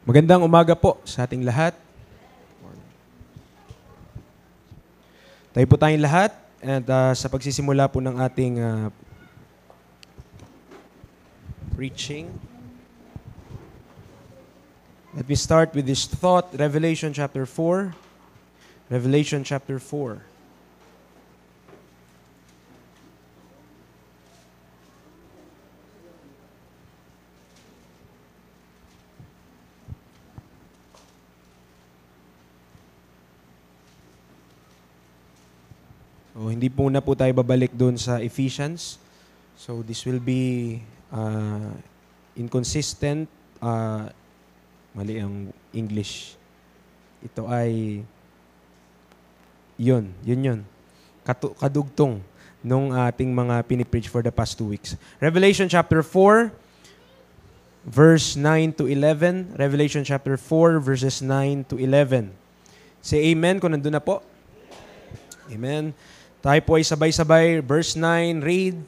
Magandang umaga po sa ating lahat. Tayo po tayong lahat at sa pagsisimula po ng ating preaching. Let me start with this thought, Revelation chapter 4. Revelation chapter 4. So, hindi po na po tayo babalik doon sa Ephesians. So, this will be inconsistent. Mali ang English. Ito ay yun. Kadugtong nung ating mga pinipreach for the past 2 weeks. Revelation chapter 4, verse 9 to 11. Revelation chapter 4, verses 9 to 11. Say amen kung nandun na po. Amen. Tayo po ay sabay-sabay. Verse 9, read,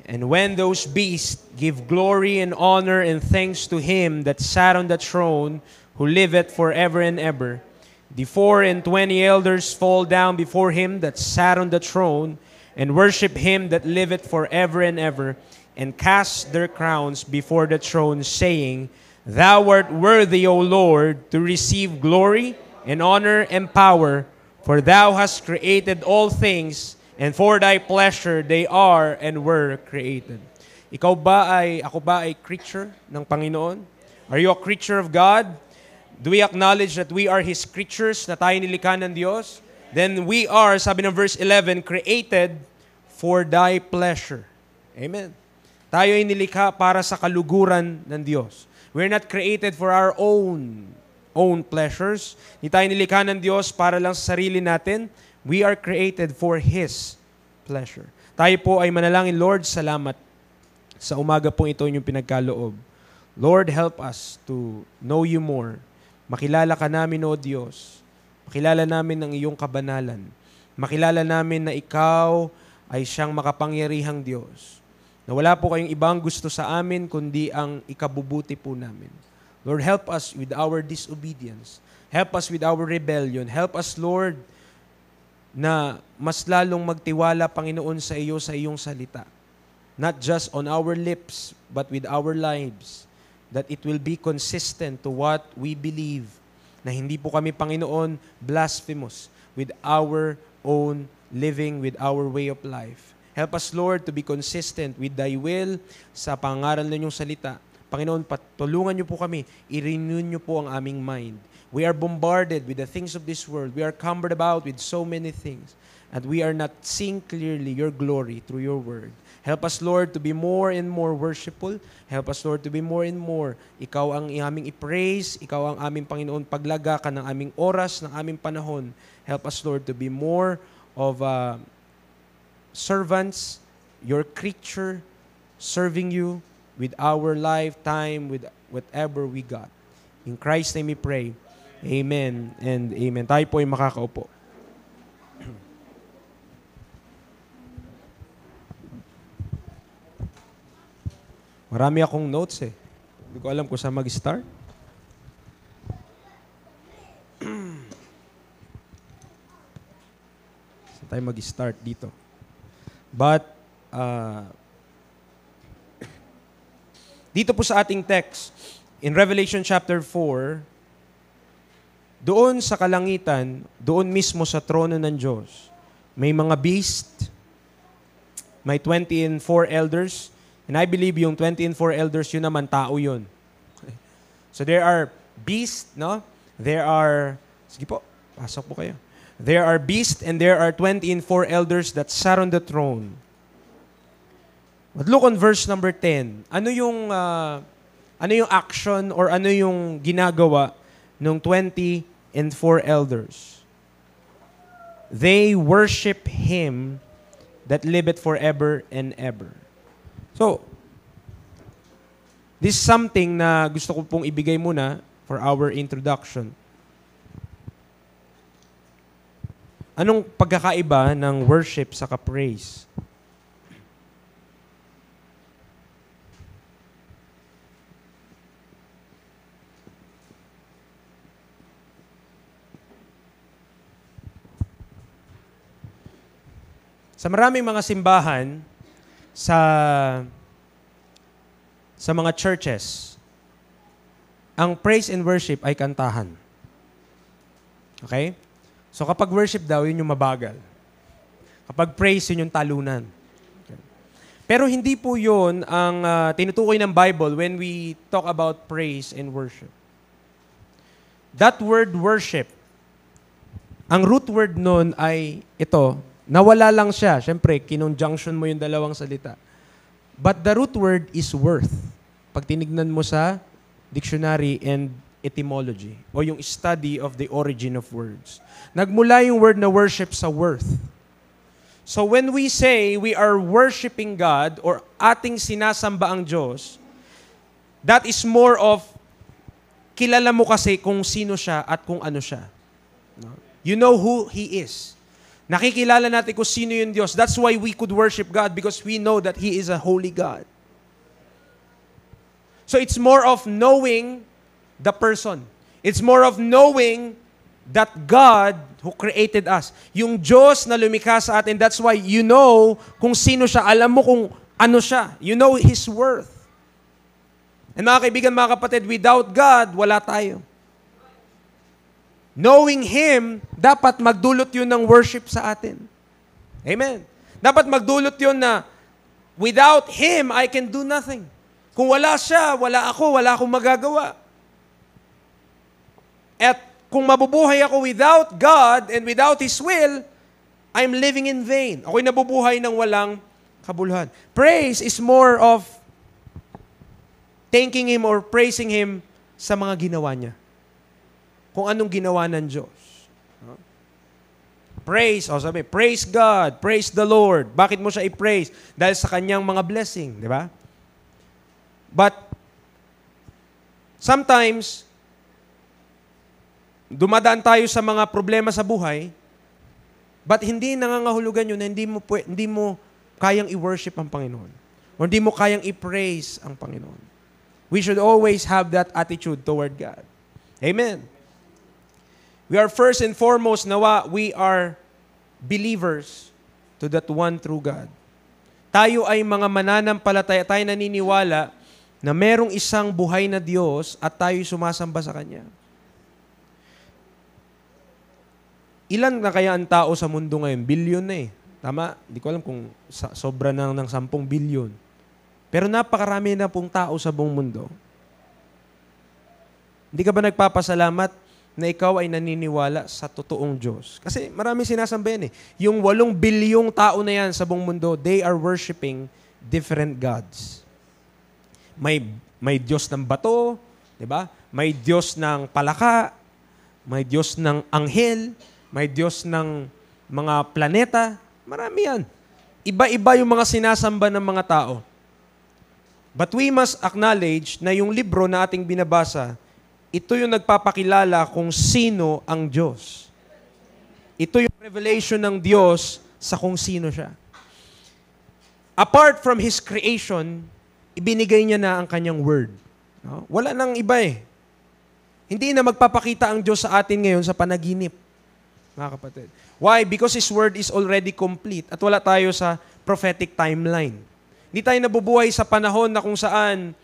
"And when those beasts give glory and honor and thanks to him that sat on the throne, who liveth forever and ever, the 24 elders fall down before him that sat on the throne, and worship him that liveth forever and ever, and cast their crowns before the throne, saying, Thou art worthy, O Lord, to receive glory and honor and power, for thou hast created all things, and for thy pleasure they are and were created." Ako ba ay creature ng Panginoon? Are you a creature of God? Do we acknowledge that we are His creatures, na tayo nilikha ng Diyos? Then we are, sabi ng verse 11, created for thy pleasure. Amen. Tayo ay nilikha para sa kaluguran ng Diyos. We're not created for our own pleasures. Hindi tayo nilikha ng Diyos para lang sa sarili natin. We are created for His pleasure. Tayo po ay manalangin, Lord, salamat sa umaga pong ito inyong pinagkaloob. Lord, help us to know you more. Makilala ka namin, O Diyos. Makilala namin ang iyong kabanalan. Makilala namin na ikaw ay siyang makapangyarihang Diyos. Na wala po kayong ibang gusto sa amin, kundi ang ikabubuti po namin. Lord, help us with our disobedience. Help us with our rebellion. Help us, Lord, na mas lalong magtiwala, Panginoon, sa iyo, sa iyong salita. Not just on our lips, but with our lives. That it will be consistent to what we believe. Na hindi po kami, Panginoon, blasphemous with our own living, with our way of life. Help us, Lord, to be consistent with thy will sa pangaral ng iyong salita. Panginoon, patulungan niyo po kami. I-renew niyo po ang aming mind. We are bombarded with the things of this world. We are cumbered about with so many things. And we are not seeing clearly your glory through your word. Help us, Lord, to be more and more worshipful. Help us, Lord, to be more and more. Ikaw ang aming i-praise. Ikaw ang aming, Panginoon, paglagakan ng aming oras, ng aming panahon. Help us, Lord, to be more of servants, your creature, serving you with our lifetime, with whatever we got. In Christ's name we pray. Amen and amen. Tayo po ay makakaupo. Marami akong notes eh. Hindi ko alam kung saan mag-start. Saan tayo mag-start dito? But, dito po sa ating text, in Revelation chapter 4, doon sa kalangitan, doon mismo sa trono ng Diyos, may mga beast, may 24 elders, and I believe yung 24 elders, yun naman, tao yun. So there are beasts, no? There are, sige po, pasok po kayo. There are beasts and there are 24 elders that sat on the throne. But look on verse number 10. Ano yung action or ano yung ginagawa ng 24 elders? They worship Him that liveth forever and ever. So, this is something na gusto ko pong ibigay muna for our introduction. Anong pagkakaiba ng worship sa praise? Sa maraming mga simbahan, sa mga churches, ang praise and worship ay kantahan. Okay? So kapag worship daw, yun yung mabagal. Kapag praise, yun yung talunan. Okay. Pero hindi po yun ang tinutukoy ng Bible when we talk about praise and worship. That word worship, ang root word nun ay ito, nawala lang siya. Siyempre, kinonjunction mo yung dalawang salita. But the root word is worth. Pag tinignan mo sa dictionary and etymology, o yung study of the origin of words. Nagmula yung word na worship sa worth. So when we say we are worshiping God or ating sinasamba ang Diyos, that is more of kilala mo kasi kung sino siya at kung ano siya. You know who He is. Nakikilala natin kung sino yung Diyos. That's why we could worship God because we know that He is a holy God. So it's more of knowing the person. It's more of knowing that God who created us. Yung Diyos na lumikha sa atin, that's why you know kung sino siya. Alam mo kung ano siya. You know His worth. And mga kaibigan, mga kapatid, without God, wala tayo. Knowing Him, dapat magdulot yun ng worship sa atin. Amen. Dapat magdulot yun na without Him, I can do nothing. Kung wala siya, wala ako, wala akong magagawa. At kung mabubuhay ako without God and without His will, I'm living in vain. Ako'y nabubuhay ng walang kabuluhan. Praise is more of thanking Him or praising Him sa mga ginawa niya. Kung anong ginawa ng Diyos. Praise, sabi, praise God, praise the Lord. Bakit mo siya i-praise? Dahil sa kanyang mga blessing, di ba? But sometimes, dumadaan tayo sa mga problema sa buhay, but hindi nangangahulugan yun na hindi mo kayang i-worship ang Panginoon. O hindi mo kayang i-praise ang Panginoon. We should always have that attitude toward God. Amen. We are first and foremost, nawa, we are believers to that one true God. Tayo ay mga mananampalataya, tayo naniniwala na merong isang buhay na Diyos at tayo sumasamba sa Kanya. Ilan na kaya ang tao sa mundo ngayon? Bilyon na eh. Tama? Hindi ko alam kung sobra na ng 10 bilyon. Pero napakarami na pong tao sa buong mundo. Hindi ka ba nagpapasalamat na ikaw ay naniniwala sa totoong Diyos? Kasi marami sinasabi yan eh. Yung 8 bilyong tao na yan sa buong mundo, they are worshiping different gods. May Diyos ng bato, di ba? May Diyos ng palaka, may Diyos ng anghel, may Diyos ng mga planeta. Marami yan. Iba-iba yung mga sinasamba ng mga tao. But we must acknowledge na yung libro na ating binabasa, ito yung nagpapakilala kung sino ang Diyos. Ito yung revelation ng Diyos sa kung sino siya. Apart from His creation, ibinigay niya na ang kanyang word. No? Wala nang iba eh. Hindi na magpapakita ang Diyos sa atin ngayon sa panaginip. Mga kapatid. Why? Because His word is already complete at wala tayo sa prophetic timeline. Hindi tayo nabubuhay sa panahon na kung saan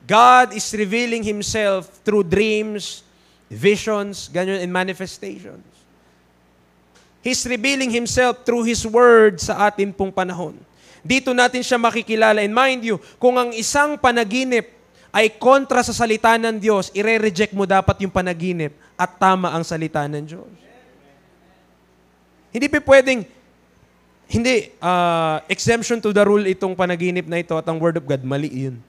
God is revealing Himself through dreams, visions, ganyan, and manifestations. He's revealing Himself through His word sa atin pong panahon. Dito natin siya makikilala. And mind you, kung ang isang panaginip ay kontra sa salita ng Diyos, ire-reject mo dapat yung panaginip at tama ang salita ng Diyos. Hindi pa pwedeng, exemption to the rule itong panaginip na ito at ang Word of God, mali yun.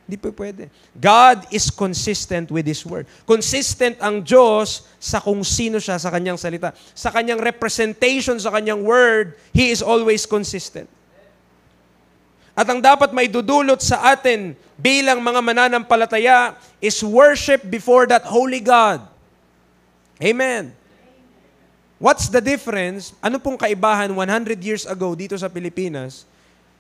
Hindi pa pwede. God is consistent with His word. Consistent ang Diyos sa kung sino siya sa kanyang salita. Sa kanyang representation sa kanyang word, He is always consistent. At ang dapat may dudulot sa atin bilang mga mananampalataya is worship before that holy God. Amen. What's the difference? Ano pong kaibahan 100 years ago dito sa Pilipinas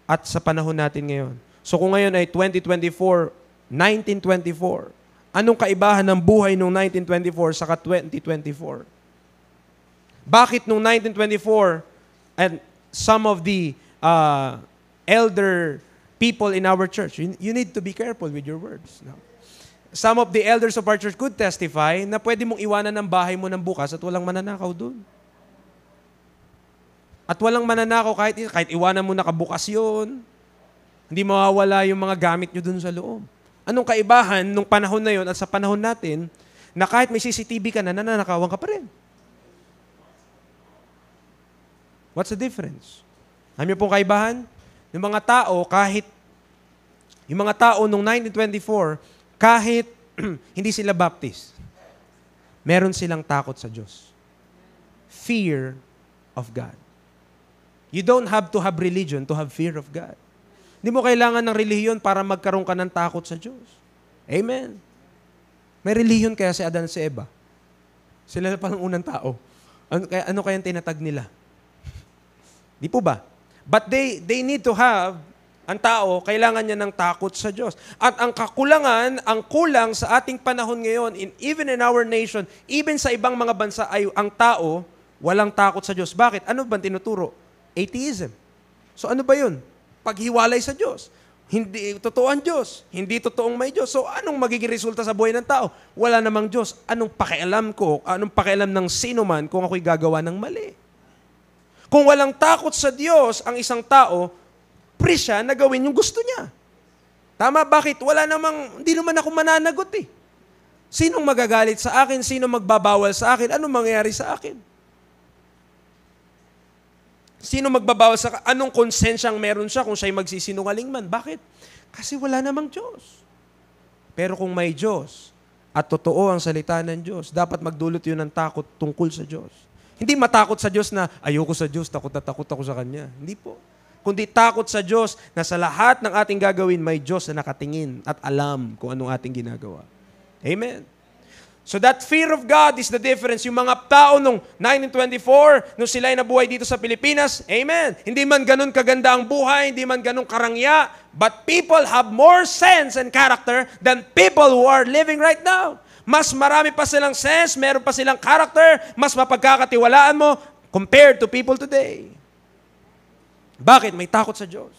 at sa panahon natin ngayon? So kung ngayon ay 2024, 1924, anong kaibahan ng buhay noong 1924 saka 2024? Bakit noong 1924, and some of the elder people in our church, you need to be careful with your words. No? Some of the elders of our church could testify na pwede mong iwanan ng bahay mo ng bukas at walang mananakaw doon. At walang mananakaw kahit iwanan mo nakabukas yun. Hindi mawawala yung mga gamit nyo doon sa loob. Anong kaibahan nung panahon na yun at sa panahon natin na kahit may CCTV ka na, nananakawan ka pa rin? What's the difference? Alam niyo pong kaibahan? Yung mga tao nung 1924, kahit hindi sila Baptist, meron silang takot sa Diyos. Fear of God. You don't have to have religion to have fear of God. Hindi mo kailangan ng relihiyon para magkaroon ka ng takot sa Diyos. Amen. May relihiyon kaya si Adan at si Eva. Sila pa ang unang tao. Ano kayang tinatag nila? Di po ba? But they need to have, ang tao, kailangan niya ng takot sa Diyos. At ang kulang sa ating panahon ngayon, even in our nation, even sa ibang mga bansa, ay ang tao, walang takot sa Diyos. Bakit? Ano ba tinuturo? Atheism. So ano ba yun? Paghiwalay sa Diyos. Hindi totoo ang Diyos. Hindi totoong may Diyos. So anong magiging resulta sa buhay ng tao? Wala namang Diyos. Anong pakialam ko? Anong pakialam ng sino man kung ako'y gagawa ng mali? Kung walang takot sa Diyos ang isang tao, free siya na gawin yung gusto niya. Tama? Bakit? Hindi naman ako mananagot eh. Sinong magagalit sa akin? Sinong magbabawal sa akin? Anong mangyayari sa akin? Sino magbabawal sa akin? Anong konsensyang meron siya kung siya'y magsisinungaling man? Bakit? Kasi wala namang Diyos. Pero kung may Diyos at totoo ang salita ng Diyos, dapat magdulot yun ng takot tungkol sa Diyos. Hindi matakot sa Diyos na ayoko sa Diyos, takot na takot ako sa Kanya. Hindi po. Kundi takot sa Diyos na sa lahat ng ating gagawin, may Diyos na nakatingin at alam kung anong ating ginagawa. Amen. So that fear of God is the difference. Yung mga tao nung 1924, nung sila ay nabuhay dito sa Pilipinas, amen. Hindi man ganun kaganda ang buhay, hindi man ganun karangya, but people have more sense and character than people who are living right now. Mas marami pa silang sense, meron pa silang character, mas mapagkakatiwalaan mo compared to people today. Bakit? May takot sa Diyos.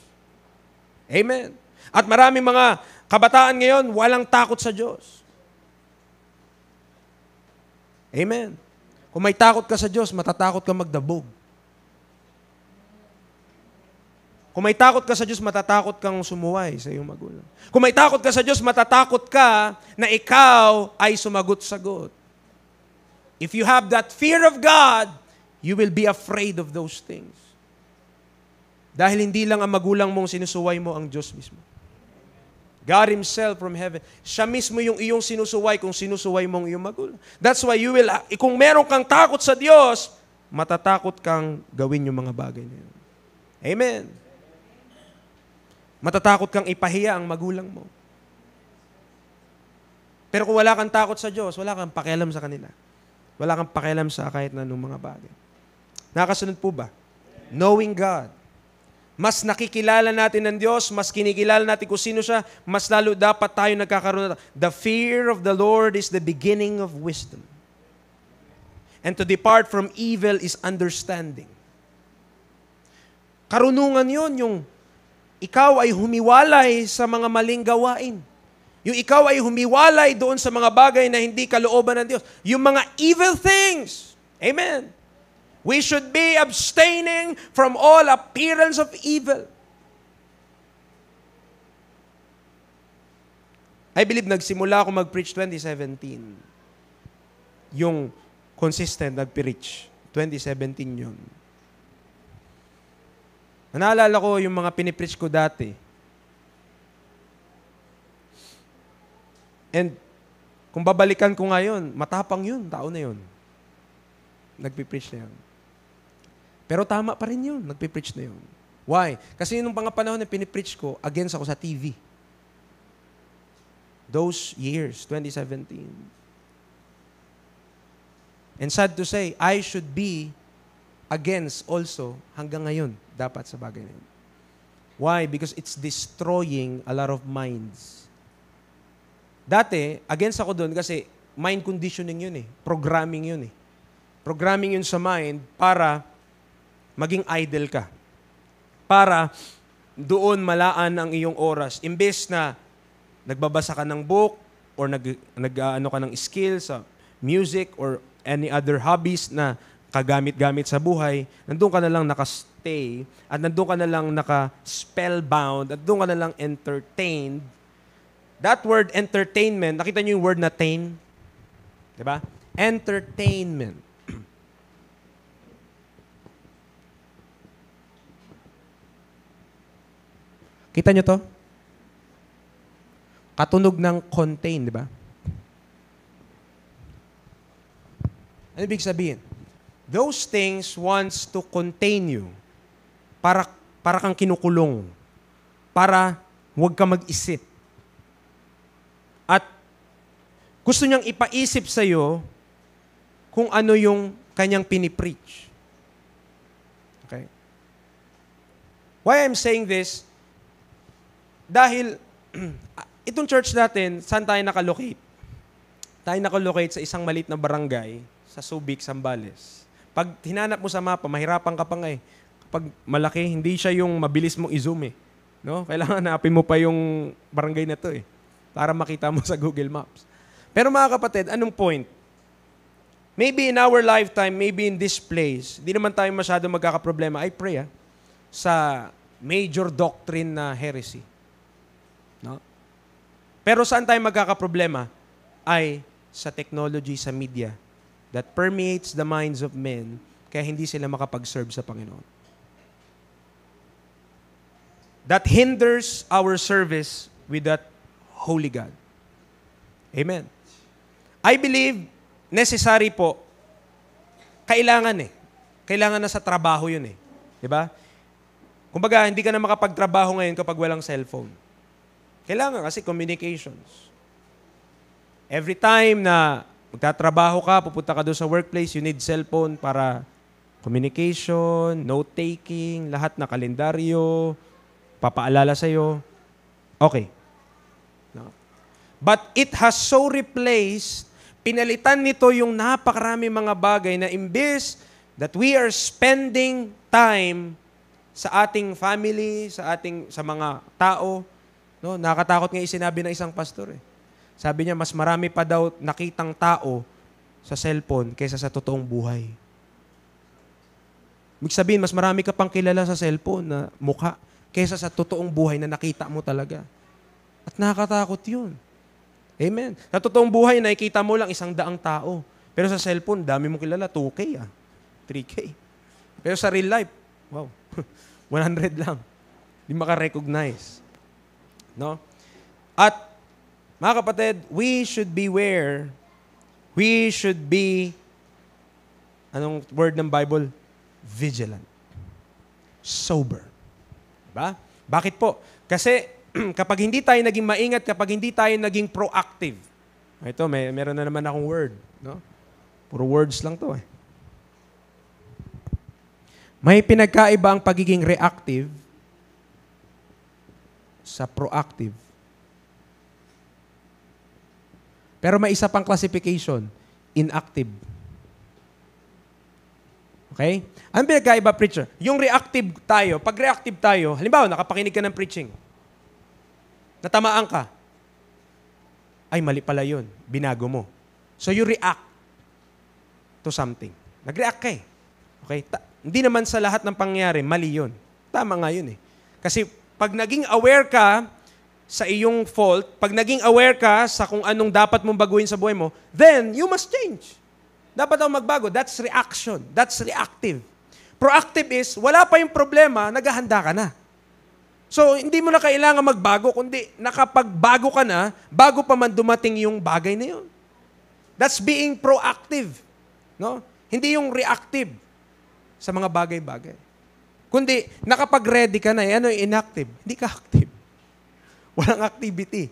Amen. At maraming mga kabataan ngayon, walang takot sa Diyos. Amen. Kung may takot ka sa Diyos, matatakot ka magdabog. Kung may takot ka sa Diyos, matatakot kang sumuway sa iyong magulang. Kung may takot ka sa Diyos, matatakot ka na ikaw ay sumagot-sagot. If you have that fear of God, you will be afraid of those things. Dahil hindi lang ang magulang mong sinusuway mo, ang Diyos mismo. God Himself from heaven. Siya mismo yung iyong sinusuway kung sinusuway mong iyong magulang. That's why kung meron kang takot sa Diyos, matatakot kang gawin yung mga bagay na yun. Amen. Matatakot kang ipahiya ang magulang mo. Pero kung wala kang takot sa Diyos, wala kang pakialam sa kanila. Wala kang pakialam sa kahit na anong mga bagay. Nakasunod po ba? Knowing God. Mas nakikilala natin ng Diyos, mas kinikilala natin kung sino siya, mas lalo dapat tayo nagkakaroon. The fear of the Lord is the beginning of wisdom. And to depart from evil is understanding. Karunungan yun, yung ikaw ay humiwalay sa mga maling gawain. Yung ikaw ay humiwalay doon sa mga bagay na hindi kalooban ng Diyos. Yung mga evil things. Amen. We should be abstaining from all appearance of evil. I believe nagsimula ako mag-preach 2017. Yung consistent nag-preach. 2017 yun. Naalala ko yung mga pinipreach ko dati. And kung babalikan ko ngayon, matapang yun, tao na yun. Nagpipreach na yun. Pero tama pa rin yun, nagpipreach na yun. Why? Kasi nung mga panahon na pinipreach ko, against ako sa TV. Those years, 2017. And sad to say, I should be against also hanggang ngayon, dapat sa bagay na yun. Why? Because it's destroying a lot of minds. Dati, against ako doon kasi mind conditioning yun eh. Programming yun eh. Programming yun sa mind para maging idle ka. para doon malaan ang iyong oras. Imbes na nagbabasa ka ng book or ano ka ng skill sa music or any other hobbies na kagamit-gamit sa buhay, nandun ka na lang nakastay at nandun ka na lang naka-spellbound at nandun ka na lang entertained. That word entertainment, nakita niyo yung word na tain? Diba? Entertainment. Kita nyo to? Katunog ng contain, di ba? Ano ibig sabihin? Those things wants to contain you. Para kang kinukulong. Para huwag ka mag-isip. At gusto niyang ipaisip sa'yo kung ano yung kanyang pinipreach. Okay? Why I'm saying this? Dahil itong church natin, saan tayo nakalocate? Tayo nakalocate sa isang maliit na barangay sa Subic, Zambales. Pag hinanap mo sa mapa, mahirapan ka pa nga eh. Kapag malaki, hindi siya yung mabilis mong i-zoom eh. No? Kailangan hanapin mo pa yung barangay na to eh. Para makita mo sa Google Maps. Pero mga kapatid, anong point? Maybe in our lifetime, maybe in this place, hindi naman tayo masyado magkakaproblema. I pray sa major doctrine na heresy. No? Pero saan tayo magkakaproblema? Ay sa technology, sa media that permeates the minds of men kaya hindi sila makapag-serve sa Panginoon. That hinders our service with that holy God. Amen. I believe necessary po. Kailangan eh. Kailangan na sa trabaho yun eh. Diba? Kumbaga, hindi ka na makapagtrabaho ngayon kapag walang cellphone. Kailangan kasi communications. Every time na magtatrabaho ka, pupunta ka doon sa workplace, you need cellphone para communication, note-taking, lahat na kalendaryo, papaalala sa'yo. Okay. No. But it has so replaced, pinalitan nito yung napakarami mga bagay na imbes that we are spending time sa ating family, sa mga tao. No, nakatakot nga sinabi ng isang pastor eh. Sabi niya, mas marami pa daw nakitang tao sa cellphone kaysa sa totoong buhay. Ibig sabihin, mas marami ka pang kilala sa cellphone na mukha kaysa sa totoong buhay na nakita mo talaga. At nakakatakot yun. Amen. Sa totoong buhay, nakikita mo lang 100 tao. Pero sa cellphone, dami mo kilala, 2K 3K. Pero sa real life, wow, 100 lang. Hindi maka-recognize. No? At, mga kapatid, we should beware. We should be, anong word ng Bible? Vigilant. Sober. Diba? Bakit po? Kasi, kapag hindi tayo naging maingat, kapag hindi tayo naging proactive, ito, meron na naman akong word. No? Puro words lang to eh. May pinagkaiba ang pagiging reactive sa proactive. Pero may isa pang classification, inactive. Okay? Anong pinagkaiba, preacher? Yung reactive tayo, pag reactive tayo, halimbawa, nakapakinig ka ng preaching, natamaan ka, ay mali pala yun, binago mo. So you react to something. Nag-react ka eh. Okay? Hindi naman sa lahat ng pangyayari, mali yun. Tama nga yun eh. Kasi pag naging aware ka sa iyong fault, pag naging aware ka sa kung anong dapat mong baguhin sa buhay mo, then you must change. Dapat daw magbago. That's reaction. That's reactive. Proactive is, wala pa yung problema, naghahanda ka na. So, hindi mo na kailangan magbago, kundi nakapagbago ka na, bago pa man dumating yung bagay na yun. That's being proactive. No? Hindi yung reactive sa mga bagay-bagay. Kundi, nakapag-ready ka na, ano yung inactive? Hindi ka active. Walang activity.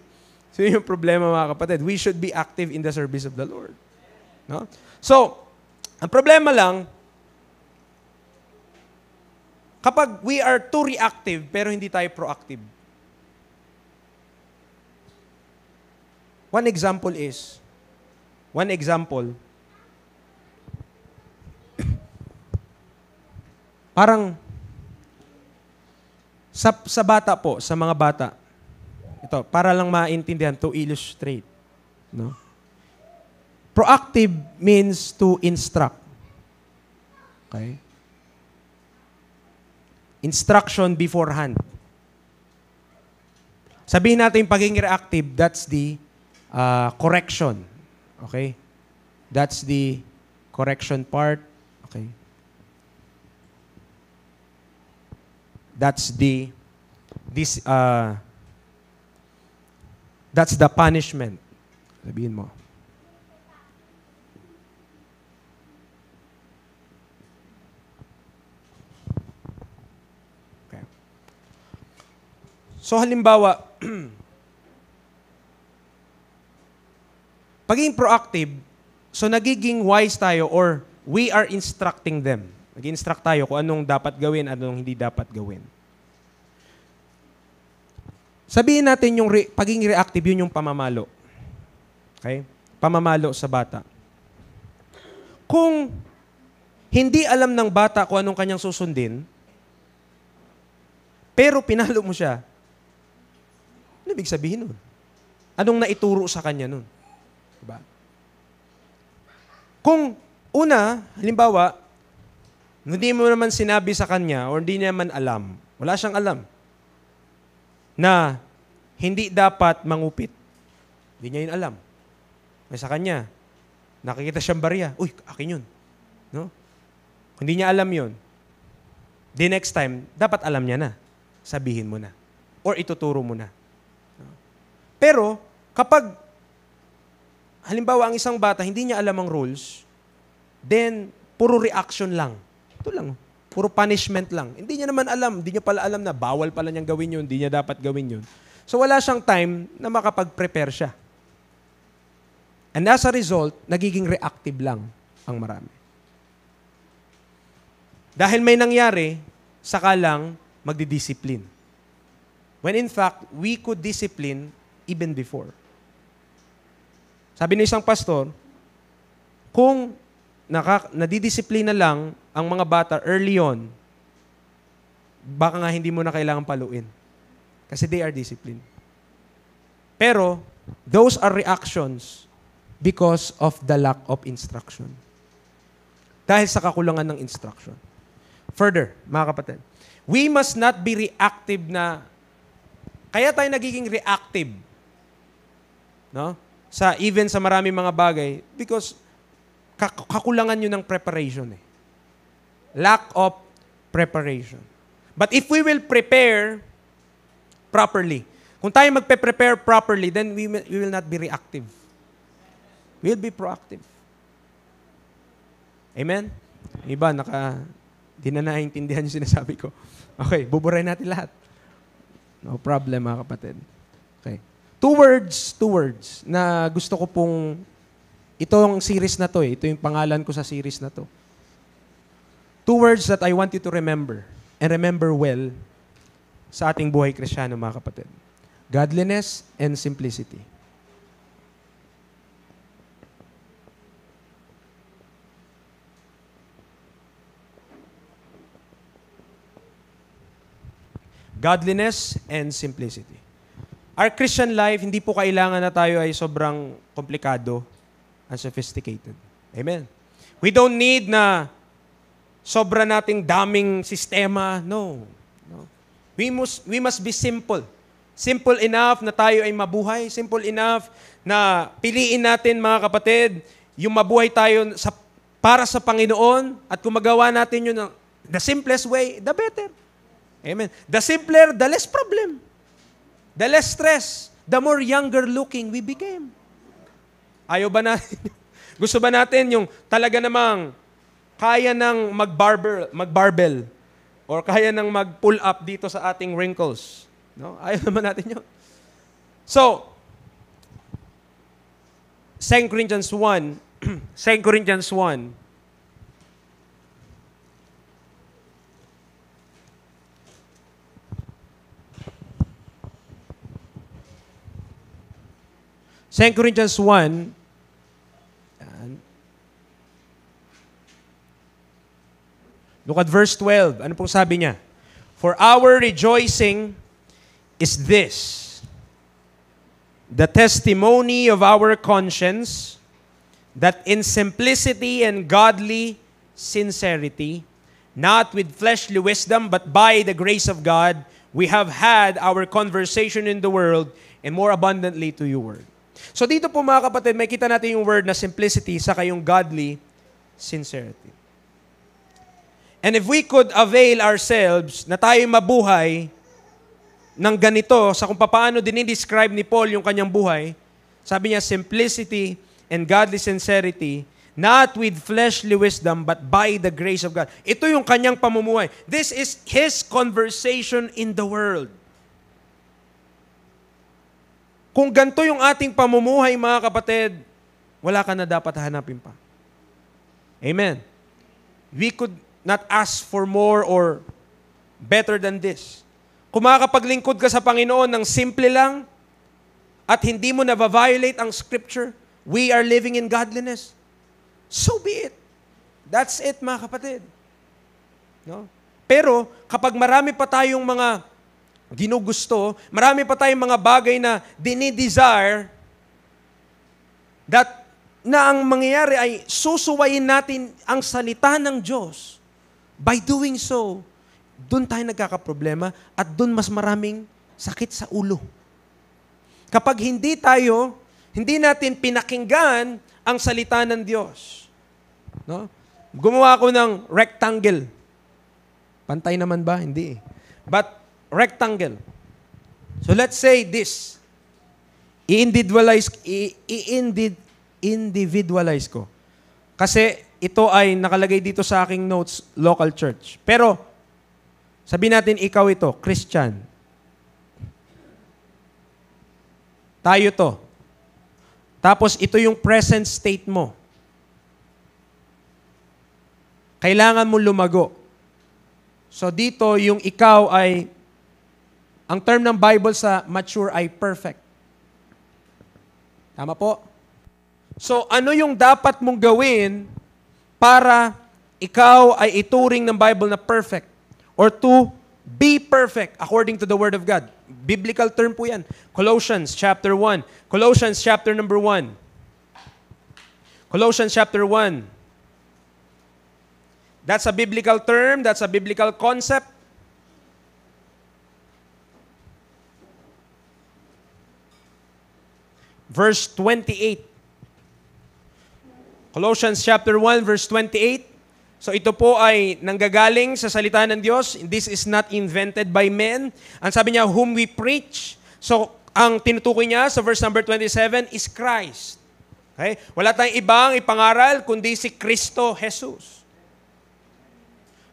So, yun yung problema, mga kapatid. We should be active in the service of the Lord. No? So, ang problema lang, kapag we are too reactive, pero hindi tayo proactive. One example, parang Sa bata po, sa mga bata, ito, para lang maintindihan, to illustrate. No? Proactive means to instruct. Okay? Instruction beforehand. Sabihin natin pagiging reactive, that's the correction. Okay? That's the correction part. Okay? That's the punishment. Sabihin mo. Okay. So halimbawa, pagiging proactive, so nagiging wise tayo or we are instructing them. Nag-instruct tayo kung anong dapat gawin, anong hindi dapat gawin. Sabihin natin yung pagiging reactive, yun yung pamamalo. Okay? Pamamalo sa bata. Kung hindi alam ng bata kung anong kanyang susundin, pero pinalo mo siya, ano ibig sabihin nun? Anong naituro sa kanya nun? Diba? Kung una, halimbawa, hindi mo naman sinabi sa kanya or hindi niya naman alam, wala siyang alam, na hindi dapat mangupit. Hindi niya yun alam. May sa kanya, nakikita siyang barya, uy, akin yun. No? Hindi niya alam yun. The next time, dapat alam niya na. Sabihin mo na. Or ituturo mo na. Pero, kapag, halimbawa, ang isang bata, hindi niya alam ang rules, then, puro reaction lang. Ito lang. Puro punishment lang. Hindi niya naman alam. Hindi niya pala alam na bawal pala niyang gawin yun. Hindi niya dapat gawin yun. So wala siyang time na makapag-prepare siya. And as a result, nagiging reactive lang ang marami. Dahil may nangyari, saka lang magdidiscipline. When in fact, we could discipline even before. Sabi ng isang pastor, kung nadidisiplina lang ang mga bata early on, baka nga hindi mo na kailangan paluin. Kasi they are disciplined. Pero, those are reactions because of the lack of instruction. Dahil sa kakulangan ng instruction. Further, mga kapatid, we must not be reactive na, kaya tayo nagiging reactive, no? Even sa maraming mga bagay, because kakulangan nyo ng preparation. Lack of preparation. But if we will prepare properly, kung tayo magpe-prepare properly, then we will not be reactive. We'll be proactive. Amen? Iba, di na naiintindihan yung sinasabi ko. Okay, buburahin natin lahat. No problem, mga kapatid. Okay. Two words na gusto ko pong, itong series na to ito yung pangalan ko sa series na to. 2 words that I want you to remember, and remember well, sa ating buhay Kristiyano, mga kapatid. Godliness and simplicity. Godliness and simplicity. Our Christian life, hindi po kailangan na tayo ay sobrang komplikado and sophisticated. Amen. We don't need na sobra nating daming sistema. No. We must be simple. Simple enough na tayo ay mabuhay. Simple enough na piliin natin, mga kapatid, yung mabuhay tayo para sa Panginoon, at kung magawa natin yun the simplest way, the better. Amen. The simpler, the less problem. The less stress. The more younger looking we became. Ayaw ba natin? Gusto ba natin yung talaga namang kaya nang mag-barbell or kaya nang mag-pull up dito sa ating wrinkles? No? Ayaw naman natin yun. So, 2 Corinthians 1, 2 Corinthians 1, St. Corinthians 1, look at verse 12. Ano pong sabi niya? For our rejoicing is this, the testimony of our conscience, that in simplicity and godly sincerity, not with fleshly wisdom, but by the grace of God, we have had our conversation in the world, and more abundantly to your word. So dito po mga kapatid, may kita natin yung word na simplicity sa kayong godly sincerity. And if we could avail ourselves na tayo mabuhay ng ganito sa kung paano dinidescribe ni Paul yung kanyang buhay, sabi niya, simplicity and godly sincerity, not with fleshly wisdom, but by the grace of God. Ito yung kanyang pamumuhay. This is his conversation in the world. Kung ganito yung ating pamumuhay, mga kapatid, wala ka na dapat hanapin pa. Amen. We could not ask for more or better than this. Kung makakapaglingkod ka sa Panginoon ng simple lang at hindi mo na-violate ang Scripture, we are living in godliness. So be it. That's it, mga kapatid. No? Pero, kapag marami pa tayong mga ginugusto, marami pa tayong mga bagay na dinidesire, na ang mangyayari ay susuwayin natin ang salita ng Diyos. By doing so, doon tayo nagkakaproblema at doon mas maraming sakit sa ulo. Kapag hindi natin pinakinggan ang salita ng Diyos. No? Gumawa ako ng rectangle. Pantay naman ba? Hindi. But rectangle. So let's say this. I-individualize ko. Kasi ito ay nakalagay dito sa aking notes, local church. Pero, sabihin natin ikaw ito, Christian. Tayo to. Tapos ito yung present state mo. Kailangan mo lumago. So dito, yung ikaw ay, ang term ng Bible sa mature ay perfect. Tama po? So ano yung dapat mong gawin para ikaw ay ituring ng Bible na perfect? Or to be perfect according to the Word of God. Biblical term po yan. Colossians chapter 1. Colossians chapter number 1. Colossians chapter 1. That's a biblical term. That's a biblical concept. Verse 28. Colossians chapter 1, verse 28. So ito po ay nanggagaling sa salita ng Diyos. This is not invented by men. Ang sabi niya, whom we preach. So ang tinutukoy niya sa verse number 27 is Christ. Okay? Wala tayong ibang ipangaral kundi si Kristo Jesus.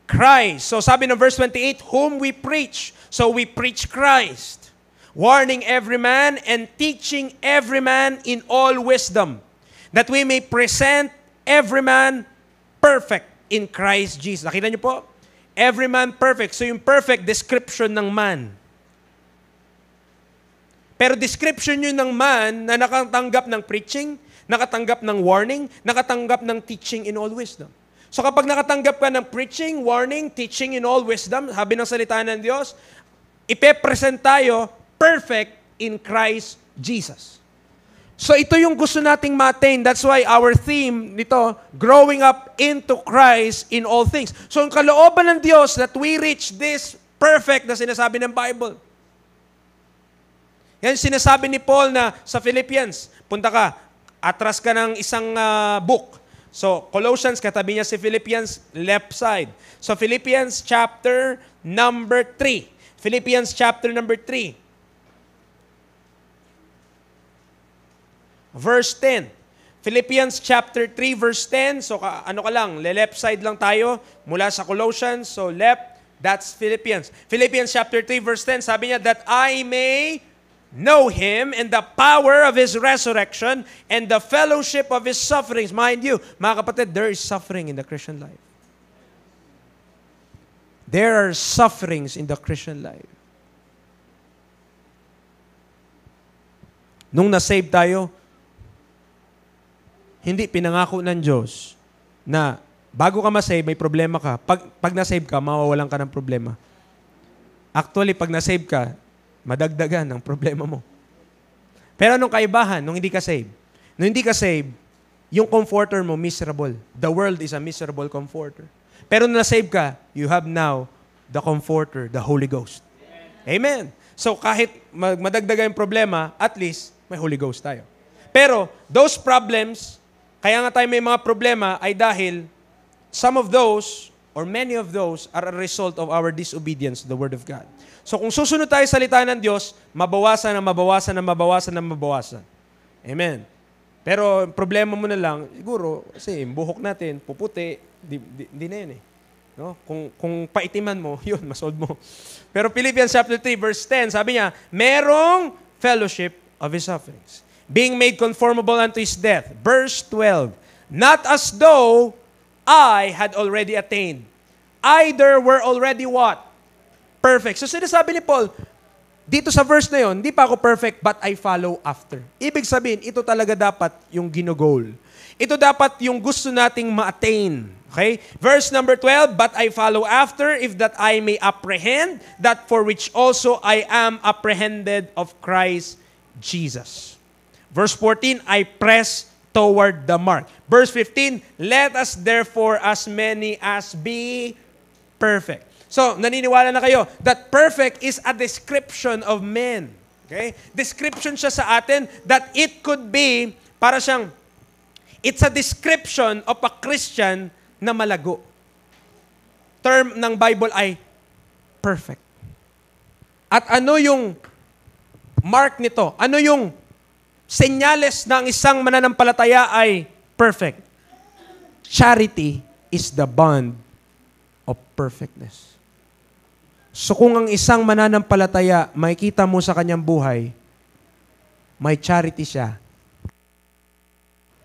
Christ. So sabi ng verse 28, whom we preach. So we preach Christ. Warning every man and teaching every man in all wisdom, that we may present every man perfect in Christ Jesus. Nakita niyo po? Every man perfect. So yung perfect, description ng man. Pero description yun ng man na nakatanggap ng preaching, nakatanggap ng warning, nakatanggap ng teaching in all wisdom. So kapag nakatanggap ka ng preaching, warning, teaching in all wisdom, sabi ng salita ng Diyos, ipepresent tayo perfect in Christ Jesus. So ito yung gusto nating ma-attain. That's why our theme nito, growing up into Christ in all things. So ang kalooban ng Diyos that we reach this perfect na sinasabi ng Bible. Yan sinasabi ni Paul na sa Philippians, punta ka, atras ka ng isang book. So Colossians, katabi niya si Philippians, left side. So Philippians chapter number 3. Philippians chapter number 3. Verse 10. Philippians chapter 3 verse 10. So ano ka lang, left side lang tayo mula sa Colossians. So left, that's Philippians. Philippians chapter 3 verse 10, sabi niya, that I may know Him and the power of His resurrection and the fellowship of His sufferings. Mind you, mga kapatid, there is suffering in the Christian life. There are sufferings in the Christian life. Nung na-save tayo, hindi pinangako ng Diyos na bago ka ma-save, may problema ka. Pag na-save ka, mawawalan ka ng problema. Actually, pag na-save ka, madagdagan ang problema mo. Pero anong kaibahan nung hindi ka save? Nung hindi ka save, yung comforter mo, miserable. The world is a miserable comforter. Pero nung na-save ka, you have now the comforter, the Holy Ghost. Amen. So kahit madagdagan yung problema, at least may Holy Ghost tayo. Pero those problems, kaya nga tayo may mga problema ay dahil some of those or many of those are a result of our disobedience to the Word of God. So kung susunod tayo sa salita ng Diyos, mabawasan na mabawasan na mabawasan na mabawasan. Amen. Pero problema mo na lang, siguro, kasi buhok natin, puputi, di na yun eh. No? Kung paitiman mo, yun, masolve mo. Pero Philippians chapter 3, verse 10, sabi niya, merong fellowship of His sufferings, being made conformable unto His death. Verse 12, not as though I had already attained. Either were already what? Perfect. So sinasabi ni Paul, dito sa verse na yun, hindi pa ako perfect, but I follow after. Ibig sabihin, ito talaga dapat yung ginogol. Ito dapat yung gusto nating ma-attain. Okay? Verse number 12, but I follow after, if that I may apprehend, that for which also I am apprehended of Christ Jesus. Verse 14, I press toward the mark. Verse 15, let us therefore as many as be perfect. So, naniniwala na kayo that perfect is a description of men. Okay? Description siya sa atin that it could be, para siyang, it's a description of a Christian na malago. Term ng Bible ay perfect. At ano yung mark nito? Ano yung senyales ng isang mananampalataya ay perfect? Charity is the bond of perfectness. So kung ang isang mananampalataya, makikita mo sa kanyang buhay, may charity siya,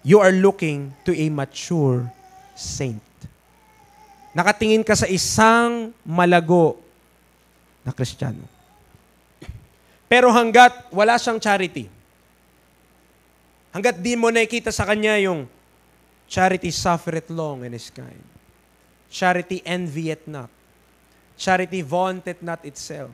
you are looking to a mature saint. Nakatingin ka sa isang malago na Kristiyano. Pero hanggat wala siyang charity, hanggat di mo nakikita sa kanya yung charity suffereth long and is kind. Charity envieth not. Charity vaunteth not itself,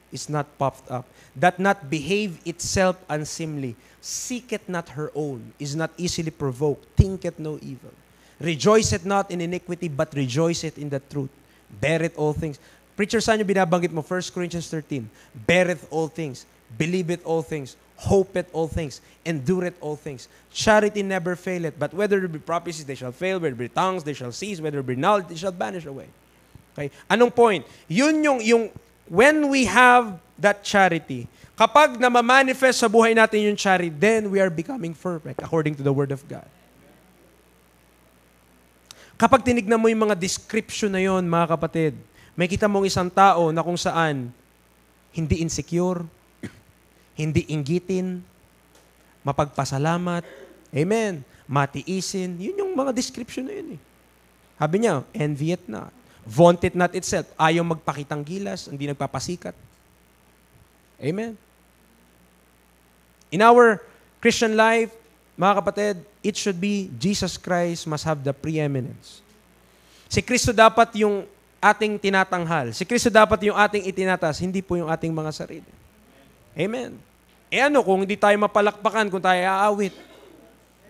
is not puffed up, that not behave itself unseemly, seeketh not her own, is not easily provoked, thinketh no evil, rejoiceth not in iniquity, but rejoiceth in the truth, beareth all things. Preacher, saan yung binabanggit mo? 1 Corinthians 13, beareth all things, believeth all things, hopeth all things, endureth all things. Charity never faileth, but whether there be prophecies, they shall fail, whether there be tongues, they shall cease, whether there be knowledge, they shall vanish away. Okay? Anong point? Yun yung when we have that charity, kapag namamanifest sa buhay natin yung charity, then we are becoming perfect according to the Word of God. Kapag tinignan mo yung mga description na yon, mga kapatid, may kita mong isang tao na kung saan hindi insecure, hindi inggitin, mapagpasalamat, amen, matiisin, yun yung mga description na yun eh. Sabi niya, envieth not, vaunteth not itself, ayaw magpakitang gilas, hindi nagpapasikat. Amen. In our Christian life, mga kapatid, it should be Jesus Christ must have the preeminence. Si Kristo dapat yung ating tinatanghal. Si Kristo dapat yung ating itinatas, hindi po yung ating mga sarili. Amen. Ano kung hindi tayo mapalakpakan, kung tayo aawit?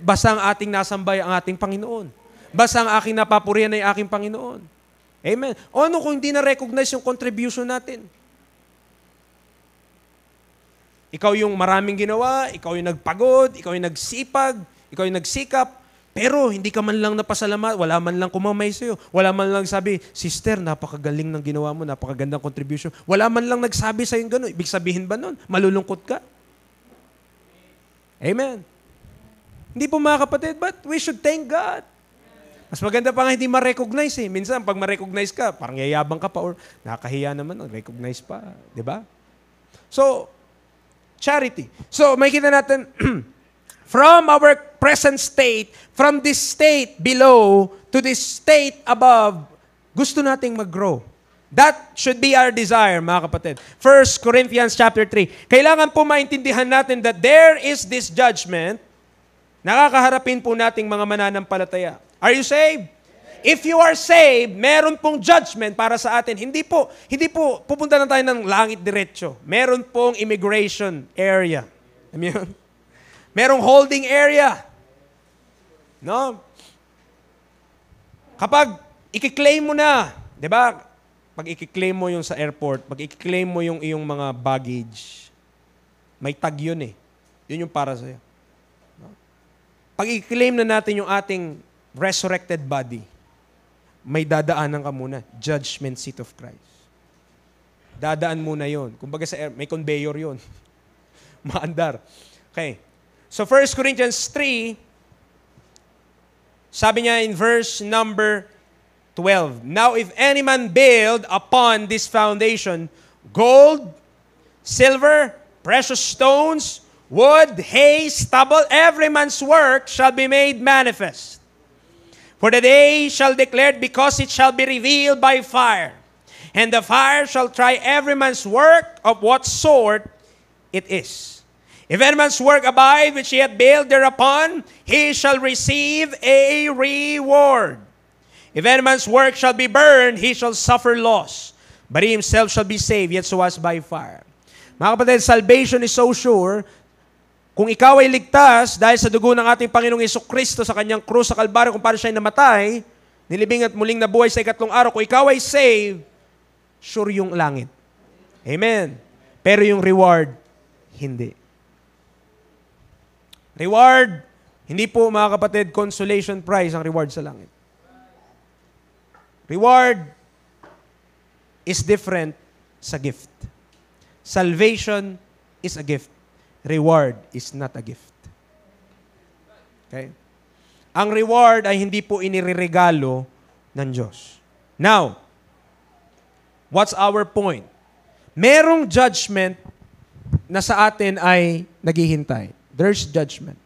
Basta ang ating nasambay ang ating Panginoon. Basta ang aking napapurihan ay aking Panginoon. Amen. O ano kung hindi na-recognize yung contribution natin? Ikaw yung maraming ginawa, ikaw yung nagpagod, ikaw yung nagsipag, ikaw yung nagsikap, pero hindi ka man lang napasalamat, wala man lang kumamay sa'yo, wala man lang sabi, sister, napakagaling ng ginawa mo, napakagandang contribution. Wala man lang nagsabi sa'yo gano'n. Ibig sabihin ba nun? Malulungkot ka? Amen. Hindi po mga kapatid, but we should thank God. Mas maganda pa nga hindi ma-recognize eh. Minsan, pag ma-recognize ka, parang yayabang ka pa or nakakahiya naman, recognize pa. Di ba? So, charity. So, makikita natin, from our present state, from this state below to this state above, gusto nating mag-grow. That should be our desire, mga kapatid. 1 Corinthians chapter 3. Kailangan po maintindihan natin that there is this judgment na kakaharapin po nating mga mananampalataya. Are you saved? If you are saved, meron pong judgment para sa atin. Hindi po pupunta na tayo ng langit diretso. Meron pong immigration area. Alam yun? Merong holding area. No? Kapag i-claim mo na, di ba? Pag i-claim mo yung sa airport, pag i-claim mo yung iyong mga baggage, may tag yun eh. Yun yung para sa'yo. No? Pag i-claim na natin yung ating resurrected body, may dadaanan ka muna. Judgment seat of Christ. Dadaan muna yon. Kumbaga may conveyor yon. Maandar. Okay. So 1 Corinthians 3, sabi niya in verse number 12, Now if any man build upon this foundation, gold, silver, precious stones, wood, hay, stubble, every man's work shall be made manifest. For the day shall declare it, because it shall be revealed by fire. And the fire shall try every man's work of what sort it is. If any man's work abide, which he hath built thereupon, he shall receive a reward. If any man's work shall be burned, he shall suffer loss. But he himself shall be saved, yet so as by fire. Mga kapatid, salvation is so sure. Kung ikaw ay ligtas dahil sa dugo ng ating Panginoong Jesucristo sa kanyang krus sa Kalbaryo kung paano siya namatay, nilibing at muling nabuhay sa ikatlong araw, kung ikaw ay saved, sure yung langit. Amen. Pero yung reward, hindi. Reward, hindi po mga kapatid, consolation prize ang reward sa langit. Reward is different sa gift. Salvation is a gift. Reward is not a gift. Okay? Ang reward ay hindi po inireregalo ng Diyos. Now, what's our point? Merong judgment na sa atin ay naghihintay. There's judgment.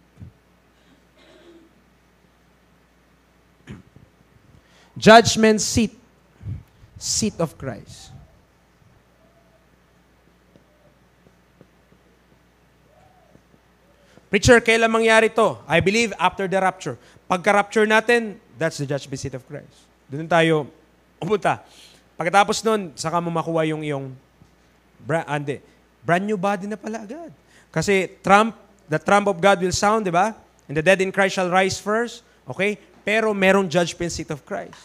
Judgment seat. Seat of Christ. Preacher, kailan mangyari to? I believe after the rapture. Pagka-rapture natin, that's the judgment seat of Christ. Doon tayo umunta. Pagkatapos nun, saka mo makuha yung iyong brand new body na pala agad. Kasi the trump of God will sound, di ba? And the dead in Christ shall rise first. Okay? Pero merong judgment seat of Christ.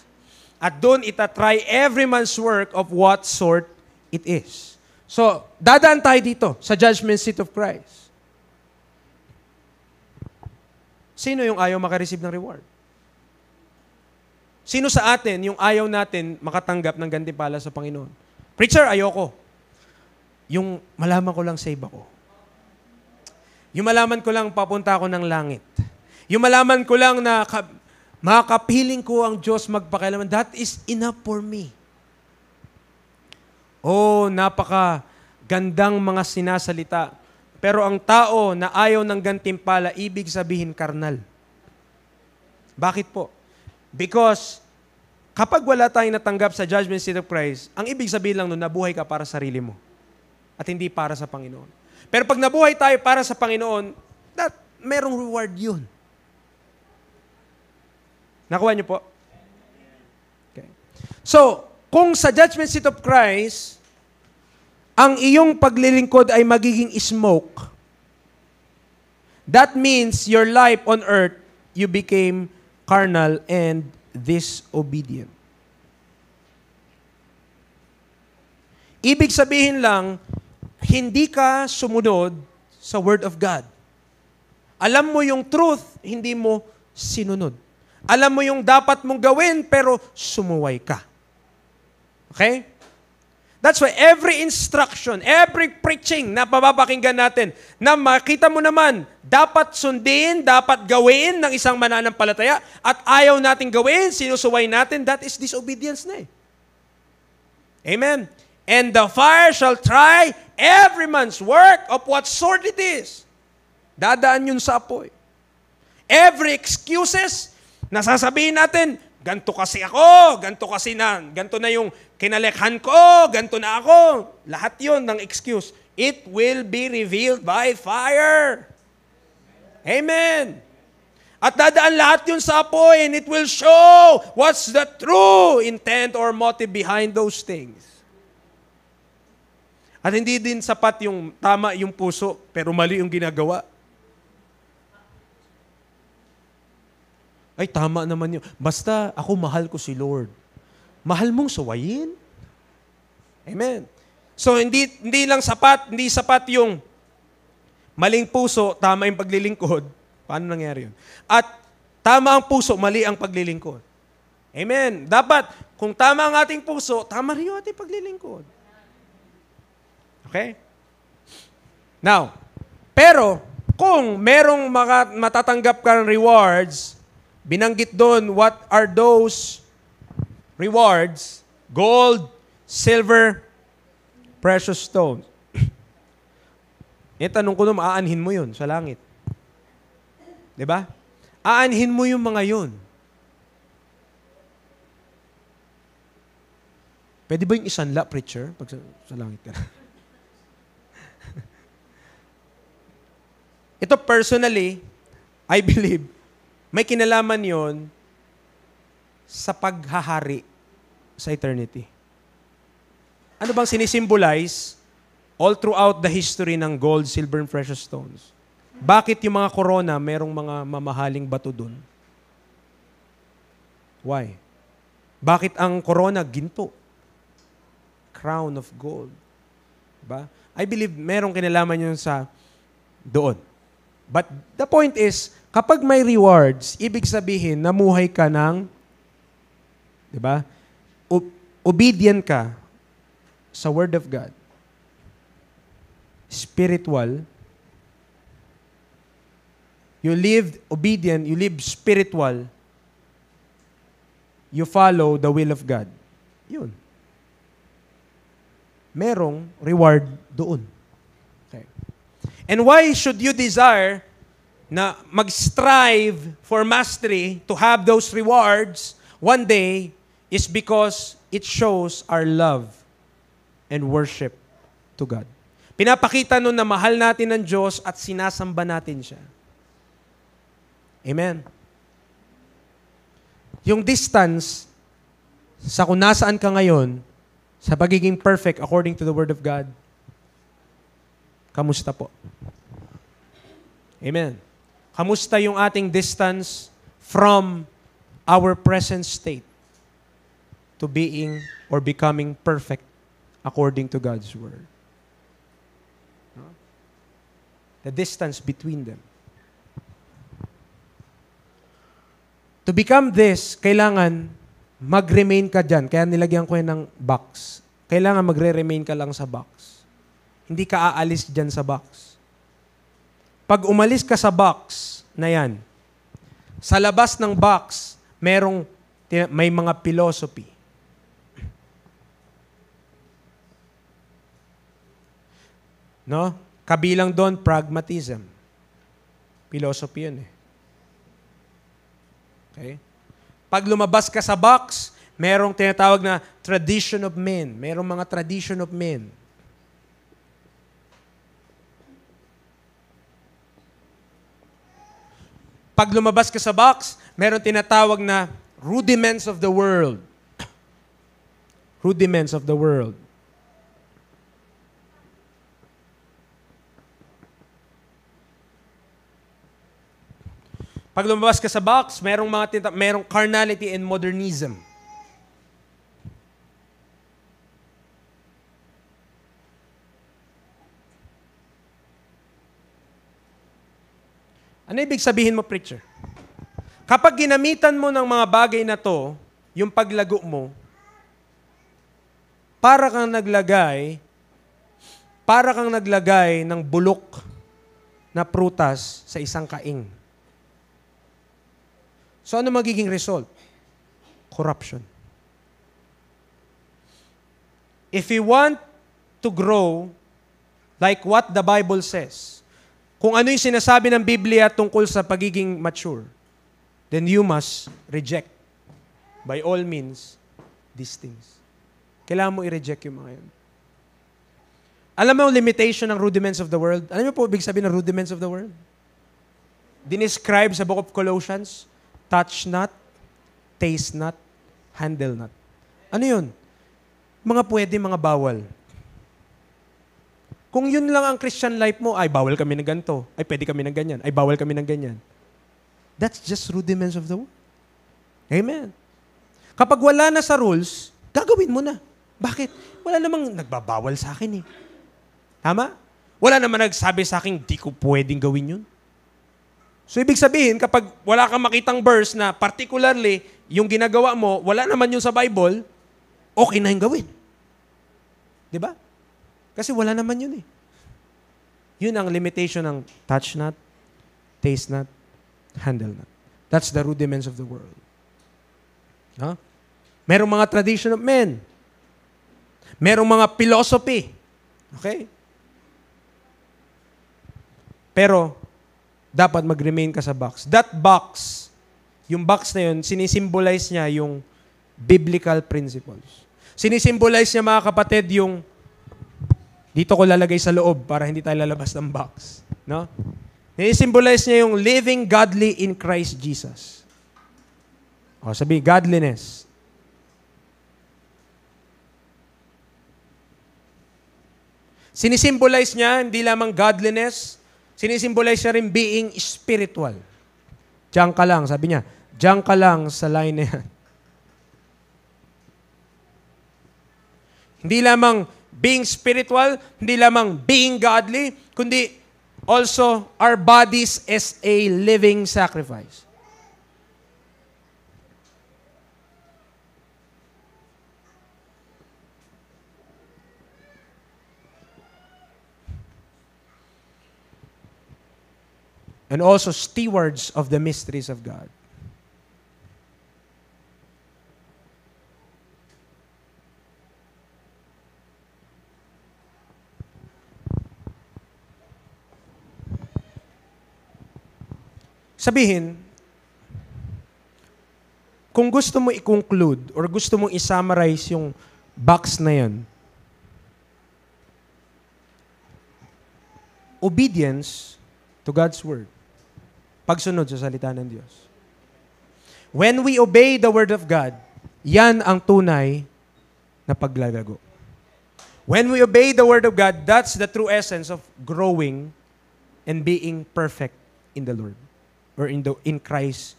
At doon itatry every man's work of what sort it is. So, dadaan tayo dito sa judgment seat of Christ. Sino yung ayaw makareceive ng reward? Sino sa atin yung ayaw natin makatanggap ng gantimpala sa Panginoon? Preacher, ayoko. Yung malaman ko lang save ako. Yung malaman ko lang papunta ako ng langit. Yung malaman ko lang na makapiling ko ang Diyos magpakialaman. That is enough for me. Oh, napaka gandang mga sinasalita. Pero ang tao na ayaw ng gantimpala, ibig sabihin karnal. Bakit po? Because kapag wala tayong natanggap sa judgment seat of Christ, ang ibig sabihin lang nun, nabuhay ka para sa sarili mo. At hindi para sa Panginoon. Pero pag nabuhay tayo para sa Panginoon, merong reward yun. Nakuha niyo po? Okay. So, kung sa judgment seat of Christ, ang iyong paglilingkod ay magiging smoke, that means your life on earth, you became carnal and disobedient. Ibig sabihin lang, hindi ka sumunod sa Word of God. Alam mo yung truth, hindi mo sinunod. Alam mo yung dapat mong gawin, pero sumuway ka. Okay? That's why every instruction, every preaching na papapakinggan natin, na makita mo naman, dapat sundin, dapat gawin ng isang mananampalataya, at ayaw natin gawin, sinusuway natin, that is disobedience na eh. Amen? And the fire shall try every man's work of what sort it is. Dadaan yun sa apoy. Every excuses, nasasabihin natin, ganto kasi ako, ganto na yung kinalekhan ko, ganto na ako. Lahat yun ng excuse. It will be revealed by fire. Amen. At dadaan lahat yun sa apoy and it will show what's the true intent or motive behind those things. At hindi din sapat yung tama yung puso pero mali yung ginagawa. Ay, tama naman yun. Basta ako mahal ko si Lord. Mahal mong suwayin? Amen. So, hindi sapat yung maling puso, tama yung paglilingkod. Paano nangyari yun? At tama ang puso, mali ang paglilingkod. Amen. Dapat, kung tama ang ating puso, tama rin yung ating paglilingkod. Okay? Now, pero, kung merong matatanggap ka ng rewards, binanggit doon, what are those rewards? Gold, silver, precious stones. Tanong ko naman, aanhin mo yun sa langit. Diba? Aanhin mo yung mga yun. Pwede ba yung isanla, preacher, pag sa langit ka? Ito personally, I believe, may kinalaman yon sa paghahari sa eternity. Ano bang sinisimbolize all throughout the history ng gold, silver, and precious stones? Bakit yung mga corona, merong mga mamahaling bato dun? Why? Bakit ang corona ginto? Crown of gold. Diba? I believe merong kinalaman yun sa doon. But the point is, kapag may rewards, ibig sabihin, namuhay ka ng, di ba? Obedient ka sa Word of God. Spiritual. You lived obedient, you live spiritual. You follow the will of God. Yun. Merong reward doon. Okay. And why should you desire na mag-strive for mastery to have those rewards one day is because it shows our love and worship to God. Pinapakita nun na mahal natin ng Diyos at sinasamba natin siya. Amen. Yung distance sa kung nasaan ka ngayon sa pagiging perfect according to the Word of God, kamusta po? Amen. Kamusta yung ating distance from our present state to being or becoming perfect according to God's Word? The distance between them. To become this, kailangan mag-remain ka dyan. Kaya nilagyan ko yan ng box. Kailangan magre-remain ka lang sa box. Hindi ka aalis dyan sa box. Pag umalis ka sa box na yan, sa labas ng box, may mga philosophy. No? Kabilang doon, pragmatism. Philosophy yun eh. Okay? Pag lumabas ka sa box, merong tinatawag na tradition of men. Merong mga tradition of men. Pag lumabas ka sa box, meron tinatawag na rudiments of the world. Rudiments of the world. Pag lumabas ka sa box, merong carnality and modernism. Ano ibig sabihin mo, preacher? Kapag ginamitan mo ng mga bagay na to, yung paglago mo, para kang naglagay ng bulok na prutas sa isang kaing. So ano magiging result? Corruption. If you want to grow like what the Bible says, kung ano yung sinasabi ng Biblia tungkol sa pagiging mature, then you must reject by all means these things. Kailangan mo i-reject yung mga yun. Alam mo yung limitation ng rudiments of the world? Alam mo po ibig sabihin ng rudiments of the world? dinescribe sa Book of Colossians, touch not, taste not, handle not. Ano yun? Mga pwede, mga bawal. Kung yun lang ang Christian life mo, ay bawal kami ng ganito, ay pwede kami ng ganyan, ay bawal kami ng ganyan. That's just rudiments of the world. Amen. Kapag wala na sa rules, gagawin mo na. Bakit? Wala namang nagbabawal sa akin eh. Tama? Wala naman nagsabi sa akin, di ko pwedeng gawin yun. So, ibig sabihin, kapag wala kang makitang verse na particularly, yung ginagawa mo, wala naman yun sa Bible, okay na yung gawin. Di ba? Kasi wala naman yun eh. Yun ang limitation ng touch not, taste not, handle not. That's the rudiments of the world. No? Merong mga tradition of men. Merong mga philosophy. Okay? Pero, dapat mag-remain ka sa box. That box, yung box na yun, sinisimbolize niya yung biblical principles. Sinisimbolize niya, mga kapatid, yung dito ko lalagay sa loob para hindi tayo lalabas ng box. No? Sinisimbolize niya yung living godly in Christ Jesus. O, sabi, godliness. Sinisimbolize niya, hindi lamang godliness, sinisimbolize niya rin being spiritual. Diyan ka lang, sabi niya, diyan ka lang sa line na yan. Hindi lamang being spiritual, hindi lamang being godly, kundi also our bodies as a living sacrifice. And also stewards of the mysteries of God. Sabihin, kung gusto mo i-conclude or gusto mong i-summarize yung box na yan, obedience to God's Word. Pagsunod sa salita ng Diyos. When we obey the Word of God, yan ang tunay na paglalago. When we obey the Word of God, that's the true essence of growing and being perfect in the Lord or in Christ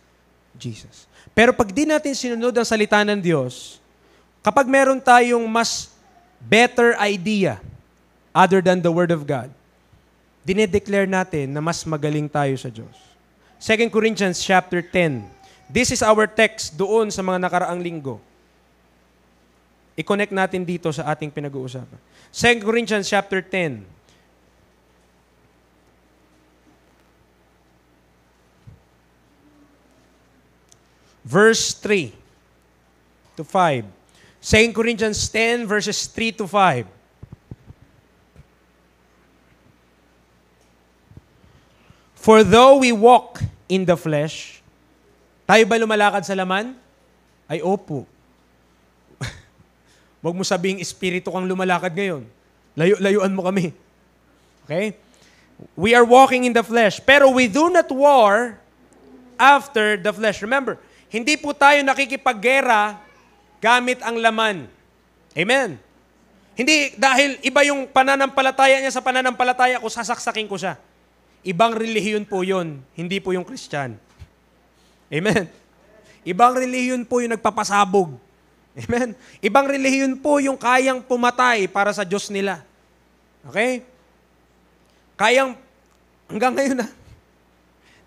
Jesus. Pero pag di natin sinunod ang salita ng Diyos, kapag meron tayong mas better idea other than the Word of God, dinedeclare natin na mas magaling tayo sa Diyos. 2 Corinthians chapter 10. This is our text doon sa mga nakaraang linggo. I-connect natin dito sa ating pinag-uusapan. 2 Corinthians chapter 10. Verse 3 to 5. 2 Corinthians 10 verses 3 to 5. For though we walk in the flesh, tayo ba lumalakad sa laman? Ay, opo. Huwag mo sabihing espiritu kang lumalakad ngayon. Layuan mo kami. Okay? We are walking in the flesh, pero we do not war after the flesh. Remember, hindi po tayo nakikipaggera gamit ang laman. Amen. Hindi dahil iba yung pananampalataya niya sa pananampalataya ko, sasaksakin ko siya. Ibang relihiyon po yun, hindi po yung Christian. Amen. Ibang relihiyon po yung nagpapasabog. Amen. Ibang relihiyon po yung kayang pumatay para sa Diyos nila. Okay? Kayang, hanggang ngayon na,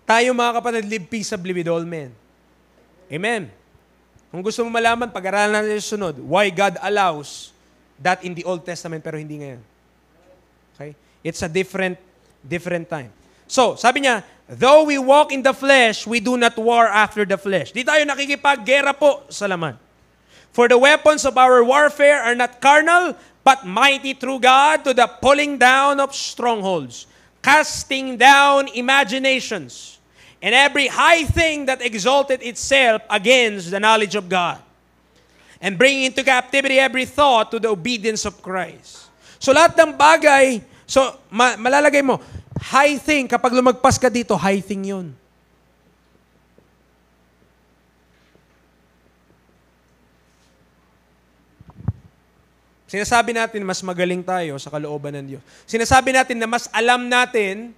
tayo mga kapatid, live peaceably with all men. Amen. Kung gusto mo malaman, pag-aralan natin yung sunod, why God allows that in the Old Testament pero hindi ngayon. Okay? It's a different time. So, sabi niya, though we walk in the flesh, we do not war after the flesh. Di tayo nakikipaggera po sa laman. For the weapons of our warfare are not carnal, but mighty through God to the pulling down of strongholds, casting down imaginations, and every high thing that exalted itself against the knowledge of God, and bringing into captivity every thought to the obedience of Christ. So lahat ng bagay, so malalagay mo, high thing, kapag lumagpas ka dito, high thing yun. Sinasabi natin mas magaling tayo sa kalooban ng Diyos. Sinasabi natin na mas alam natin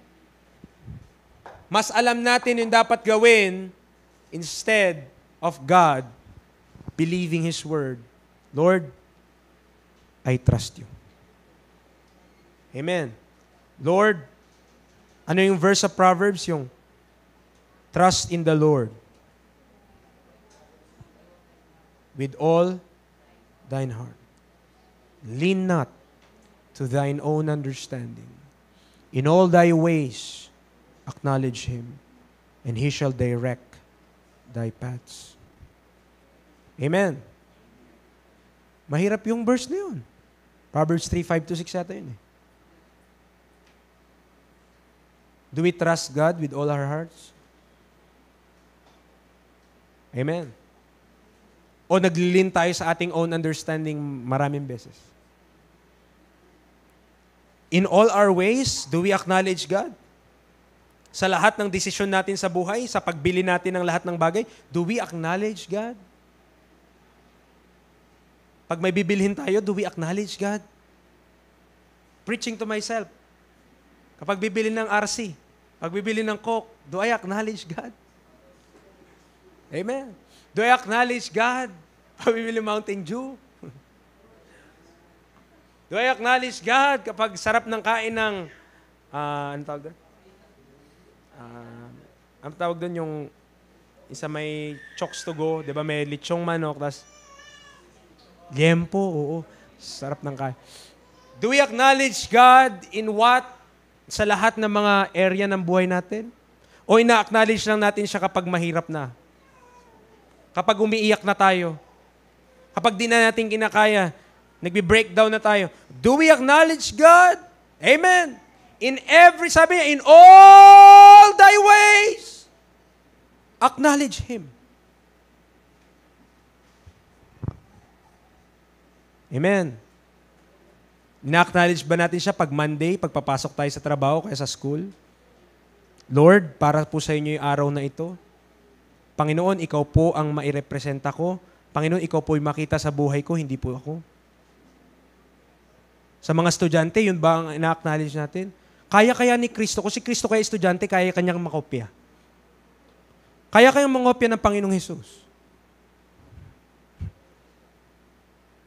yung dapat gawin instead of God believing His Word. Lord, I trust You. Amen. Lord, ano yung verse sa Proverbs? Yung trust in the Lord with all thine heart. Lean not to thine own understanding. In all thy ways, acknowledge Him, and He shall direct thy paths. Amen. Mahirap yung verse na yun. Proverbs 3:5-6 yata yun eh. Do we trust God with all our hearts? Amen. O naglilin tayo sa ating own understanding maraming beses? In all our ways, do we acknowledge God? Sa lahat ng desisyon natin sa buhay, sa pagbili natin ng lahat ng bagay, do we acknowledge God? Pag may bibilhin tayo, do we acknowledge God? Preaching to myself. Kapag bibili ng RC, pag bibili ng Coke, do I acknowledge God? Amen. Do I acknowledge God? Pag bibili Mountain Dew? Do I acknowledge God kapag sarap ng kain ng, ano tawag doon? Ang tawag doon yung isa may chokes to go, di ba? May lechong manok, tas liempo, oo. Sarap ng kain. Do we acknowledge God in what? Sa lahat ng mga area ng buhay natin? O ina-acknowledge lang natin siya kapag mahirap na? Kapag umiiyak na tayo? Kapag di na natin kinakaya, nagbe-breakdown na tayo? Do we acknowledge God? Amen. Sabi niya, in all thy ways, acknowledge Him. Amen. Ina-acknowledge ba natin siya pag Monday, pagpapasok tayo sa trabaho kaya sa school? Lord, para po sa inyo yung araw na ito. Panginoon, Ikaw po ang mairepresenta ko. Panginoon, Ikaw po yung makita sa buhay ko, hindi po ako. Sa mga estudyante, yun ba ang ina-acknowledge natin? Kaya ni Kristo, kung si Kristo kaya estudyante, kaya kanyang makopya. Kaya kayang mangopya ng Panginoong Hesus.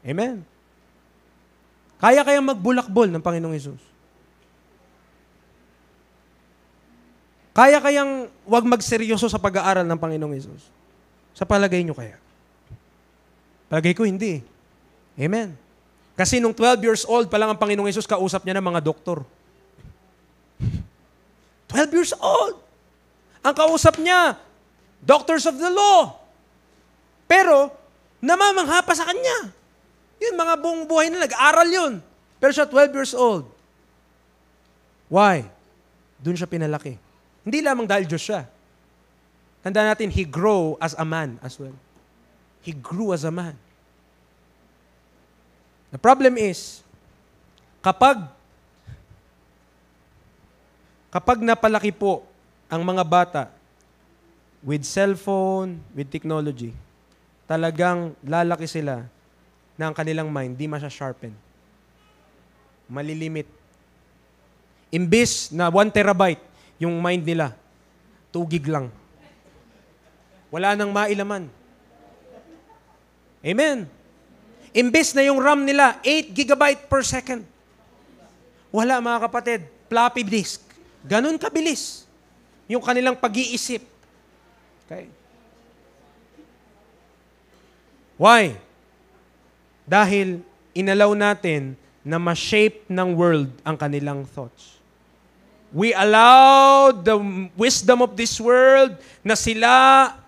Amen. Kaya kayang magbulakbol ng Panginoong Hesus. Kaya kayang wag magseryoso sa pag-aaral ng Panginoong Hesus. Sa palagay nyo kaya? Palagay ko hindi. Amen. Kasi nung 12 years old pa lang ang Panginoong Hesus, kausap niya ng mga doktor. 12 years old. Ang kausap niya, doctors of the law. Pero, namamangha pa sa kanya. Yun, mga buong buhay na nag-aral yun. Pero siya, 12 years old. Why? Doon siya pinalaki. Hindi lamang dahil Diyos siya. Tandaan natin, he grew as a man as well. He grew as a man. The problem is, kapag napalaki po ang mga bata with cellphone, with technology, talagang lalaki sila na ang kanilang mind, di masya-sharpen. Malilimit. Imbis na 1 terabyte yung mind nila, 2 gig lang. Wala nang mailaman. Amen. Imbis na yung RAM nila, 8 gigabyte per second. Wala mga kapatid, floppy disk. Ganun kabilis yung kanilang pag-iisip. Okay? Why? Dahil inalaw natin na ma-shape ng world ang kanilang thoughts. We allow the wisdom of this world na sila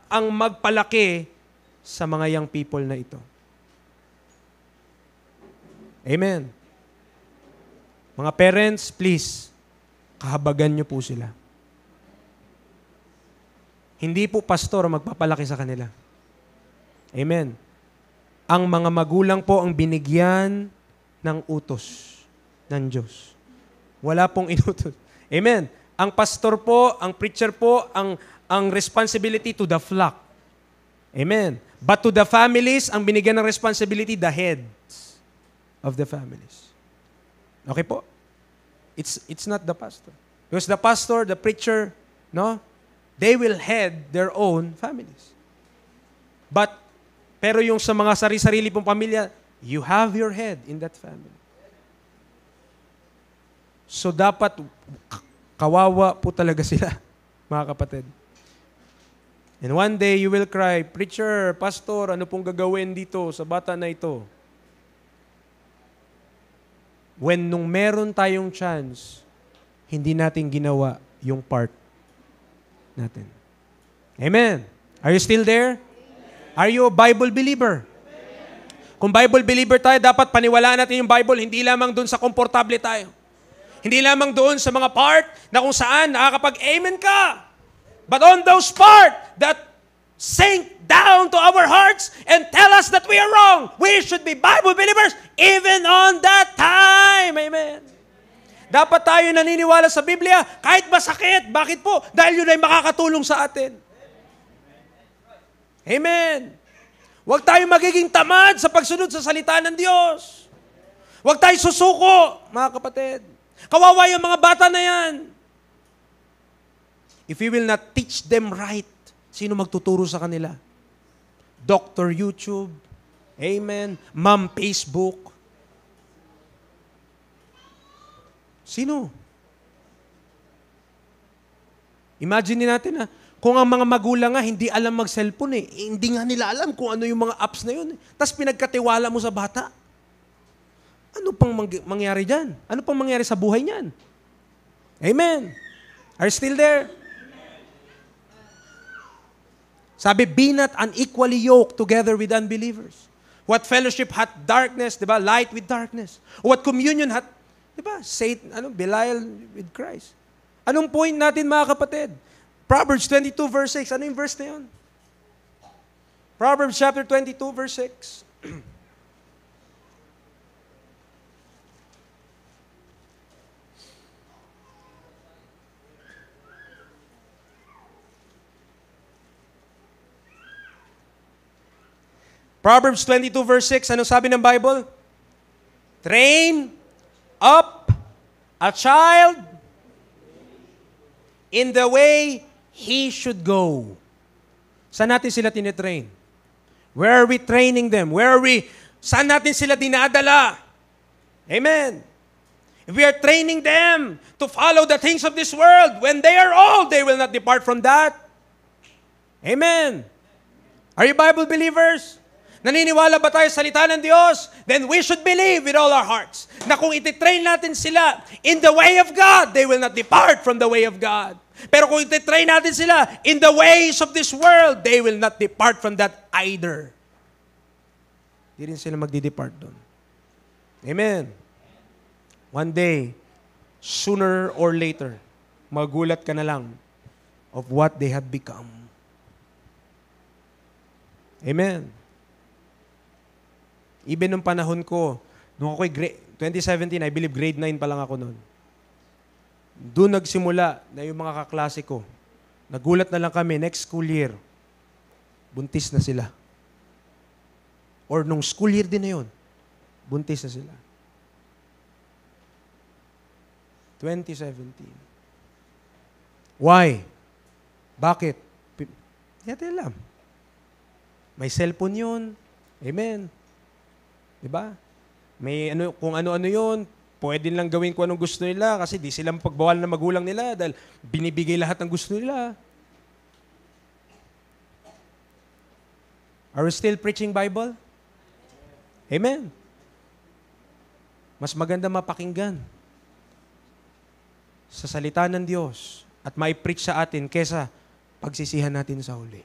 ang magpalaki sa mga young people na ito. Amen. Mga parents, please, kahabagan niyo po sila. Hindi po pastor ang magpapalaki sa kanila. Amen. Ang mga magulang po ang binigyan ng utos ng Diyos. Wala pong inutos. Amen. Ang pastor po, ang preacher po, ang responsibility to the flock. Amen. But to the families, ang binigyan ng responsibility, the heads. of the families. Okay po? It's not the pastor. Because the pastor, the preacher, no? They will head their own families. Pero yung sa mga sari-sarili pong pamilya, you have your head in that family. So dapat kawawa po talaga sila, mga kapatid. And one day you will cry, "Preacher, pastor, ano pong gagawin dito sa bata na ito?" When nung meron tayong chance, hindi natin ginawa yung part natin. Amen. Are you still there? Are you a Bible believer? Kung Bible believer tayo, dapat paniwalaan natin yung Bible, hindi lamang doon sa komportable tayo. Hindi lamang doon sa mga part na kung saan nakakapag-amen ka. But on those part that sink down to our hearts and tell us that we are wrong, we should be Bible believers even on that time. Amen. Dapat tayo naniniwala sa Biblia kahit masakit. Bakit po? Dahil yun ay makakatulong sa atin. Amen. Huwag tayo magiging tamad sa pagsunod sa salita ng Diyos. Huwag tayo susuko, mga kapatid. Kawawa yung mga bata na yan. If we will not teach them right, sino magtuturo sa kanila? Dr. YouTube, amen, Ma'am Facebook. Sino? Imagine natin na, kung ang mga magulang nga hindi alam mag-cellphone hindi nga nila alam kung ano yung mga apps na yun. Tapos pinagkatiwala mo sa bata. Ano pang mangyari dyan? Ano pang mangyari sa buhay niyan? Amen. Are you still there? Sabi, be not unequally yoked together with unbelievers. What fellowship hath darkness, di ba? Light with darkness. What communion hath, di ba? Satan, Belial with Christ. Anong point natin, mga kapatid? Proverbs 22 verse 6. Ano yung verse na yun? Proverbs chapter 22 verse 6. Proverbs 22 verse 6, ano sabi ng Bible? Train up a child in the way he should go. Saan natin sila tinitrain? Where are we training them? Saan natin sila dinadala? Amen. If we are training them to follow the things of this world, when they are old, they will not depart from that. Amen. Are you Bible believers? Naniniwala ba tayo sa salita ng Diyos? Then we should believe with all our hearts na kung ititrain natin sila in the way of God, they will not depart from the way of God. Pero kung ititrain natin sila in the ways of this world, they will not depart from that either. Hindi rin sila magdi-depart doon. Amen. One day, sooner or later, magulat ka na lang of what they have become. Amen. Even nung panahon ko, nung ako'y 2017, I believe grade 9 pa lang ako noon. Doon nagsimula na yung mga kaklase ko. Nagulat na lang kami, next school year, buntis na sila. Or nung school year din na yun, buntis na sila. 2017. Why? Bakit? Hindi natin alam. May cellphone yun. Amen. Diba? May kung ano-ano yun, pwede lang gawin kung anong gusto nila kasi di sila pagbawal ng magulang nila dahil binibigay lahat ng gusto nila. Are we still preaching Bible? Amen. Mas maganda mapakinggan sa salita ng Diyos at mai-preach sa atin kesa pagsisihan natin sa huli.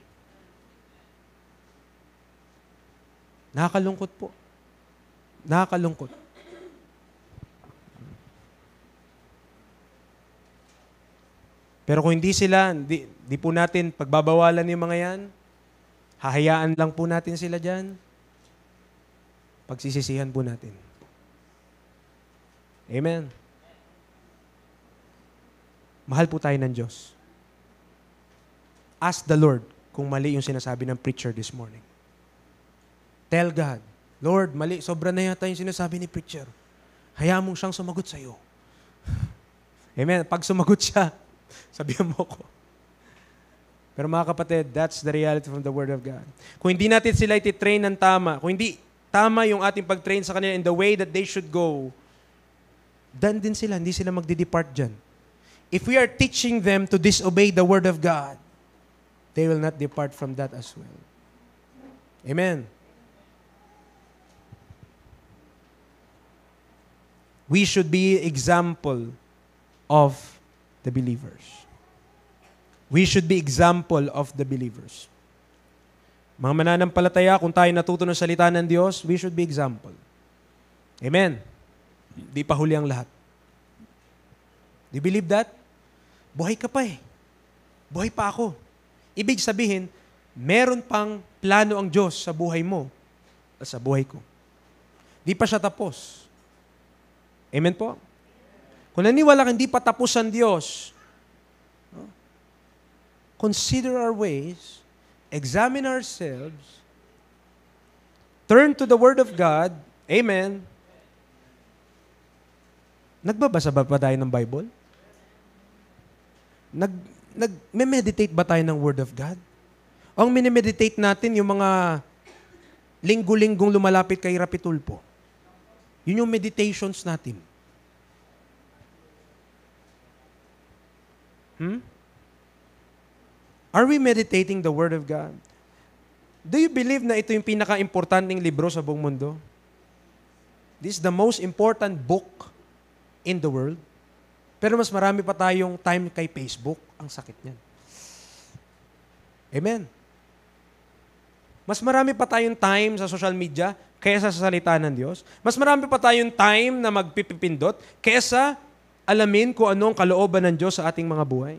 Nakakalungkot po. Nakakalungkot. Pero kung hindi sila, di po natin pagbabawalan yung mga yan, hahayaan lang po natin sila dyan, pagsisisihan po natin. Amen. Mahal po tayo ng Diyos. Ask the Lord kung mali yung sinasabi ng preacher this morning. Tell God Lord, mali, sobra na yata yung sinasabi ni preacher. Hayaan mong siyang sumagot sa'yo. Amen. Pag sumagot siya, sabihan mo ko. Pero mga kapatid, that's the reality from the Word of God. Kung hindi natin sila ititrain ng tama, kung hindi tama yung ating pag-train sa kanila in the way that they should go, dan din sila, hindi sila magdi-depart dyan. If we are teaching them to disobey the Word of God, they will not depart from that as well. Amen. We should be example of the believers. We should be example of the believers. Mga mananampalataya, kung tayo natuto ng salita ng Diyos, we should be example. Amen. Di pa huli ang lahat. Do you believe that? Buhay ka pa eh. Buhay pa ako. Ibig sabihin, meron pang plano ang Diyos sa buhay mo at sa buhay ko. Di pa siya tapos. Amen po? Kung naniwala ka, hindi pa tapos ang Diyos, consider our ways, examine ourselves, turn to the Word of God, amen. Nagbabasa ba tayo ng Bible? Nag-meditate ba tayo ng Word of God? O ang minimeditate natin yung mga linggo-linggong lumalapit kay Rapitulpo. Yun yung meditations natin. Are we meditating the Word of God? Do you believe na ito yung pinaka-importanting libro sa buong mundo? This is the most important book in the world. Pero mas marami pa tayong time kay Facebook. Ang sakit niyan. Amen. Mas marami pa tayong time sa social media kaysa sa salita ng Diyos. Mas marami pa tayong time na magpipindot kaysa alamin kung anong kalooban ng Diyos sa ating mga buhay.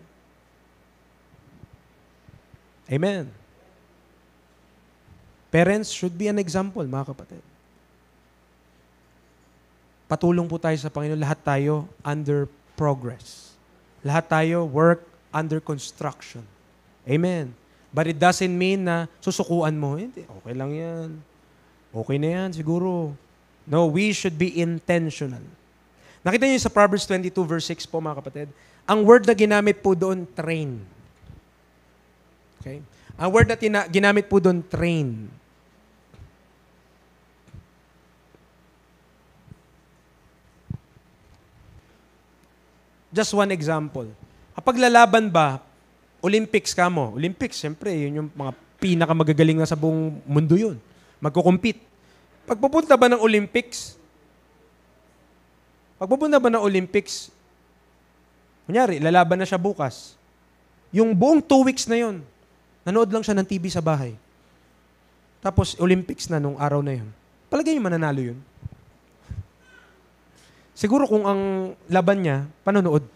Amen. Parents should be an example, mga kapatid. Patulong po tayo sa Panginoon. Lahat tayo under progress. Lahat tayo work under construction. Amen. But it doesn't mean na susukuan mo. Hindi, okay lang yan. Okay na yan, siguro. No, we should be intentional. Nakita niyo sa Proverbs 22 verse 6 po, mga kapatid. Ang word na ginamit po doon, train. Okay? Ang word na ginamit po doon, train. Just one example. Kapag lalaban ba, Olympics ka mo. Olympics, siyempre, yun yung mga pinakamagagaling na sa buong mundo yun. Magkukumpit. Pagpupunta ba ng Olympics, kunyari, lalaban na siya bukas. Yung buong 2 weeks na yun, nanood lang siya ng TV sa bahay. Tapos, Olympics na nung araw na yun. Palagay niyo mananalo yun. Siguro kung ang laban niya, panonood.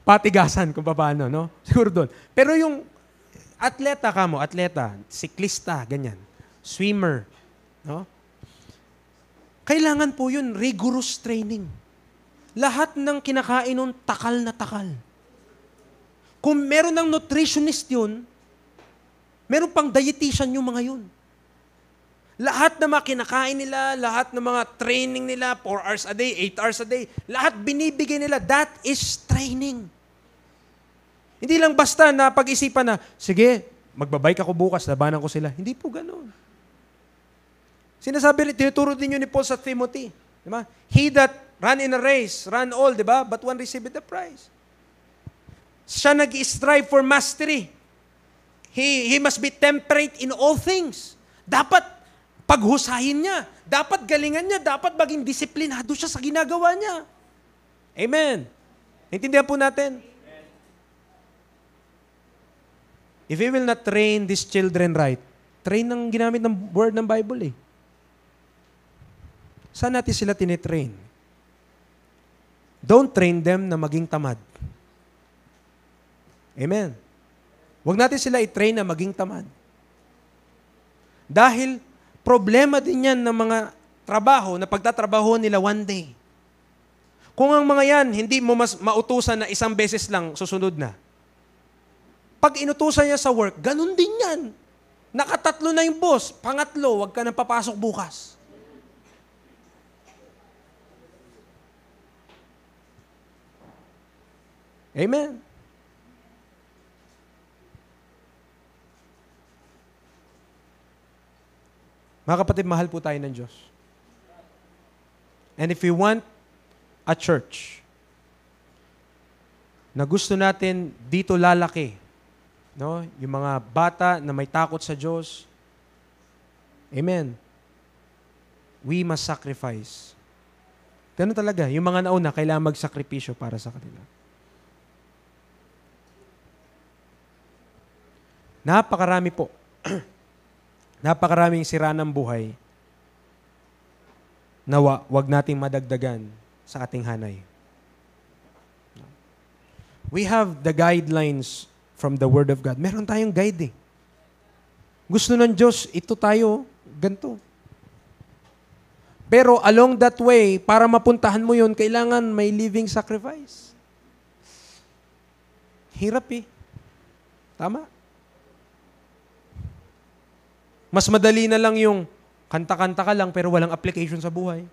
Patigasan kung paano, no? Siguro doon. Pero yung atleta siklista, ganyan, swimmer, no? Kailangan po yun, rigorous training. Lahat ng kinakain nun, takal na takal. Kung meron ng nutritionist yun, meron pang dietitian yung mga yun. Lahat na mga kinakain nila, lahat ng mga training nila, 4 hours a day, 8 hours a day, lahat binibigay nila, that is training. Hindi lang basta na pag-isipan na, sige, magbabike ako bukas, labanan ko sila. Hindi po ganun. Sinasabi, tinuturo din yun ni Paul sa Timothy. Diba? He that run in a race, run all, diba? But one received the prize. Siya nag-strive for mastery. He must be temperate in all things. Dapat paghusayin niya. Dapat galingan niya. Dapat maging disiplinado siya sa ginagawa niya. Amen. Intindihan po natin. If we will not train these children right, train ng ginamit ng word ng Bible eh. Saan natin sila tinitrain? Don't train them na maging tamad. Amen. Huwag natin sila i-train na maging tamad. Dahil problema din yan ng mga trabaho na pagtatrabaho nila one day. Kung ang mga yan, hindi mo mas mautusan na isang beses lang susunod na. Pag inutusan niya sa work, ganun din yan. Nakatatlo na yung boss. Pangatlo, wag ka nang papasok bukas. Amen. Mga kapatid, mahal po tayo ng Diyos. And if we want a church na gusto natin dito lalaki, no? Yung mga bata na may takot sa Diyos, amen, we must sacrifice. Ganun talaga. Yung mga nauna, kailangan magsakripisyo para sa kanila. Napakarami po. Napakaraming sira ng buhay na wag nating madagdagan sa ating hanay. We have the guidelines from the Word of God. Meron tayong guide eh. Gusto ng Diyos, ito tayo, ganito. Pero along that way, para mapuntahan mo yun, kailangan may living sacrifice. Hirap eh. Tama? Mas madali na lang yung kanta-kanta ka lang pero walang application sa buhay.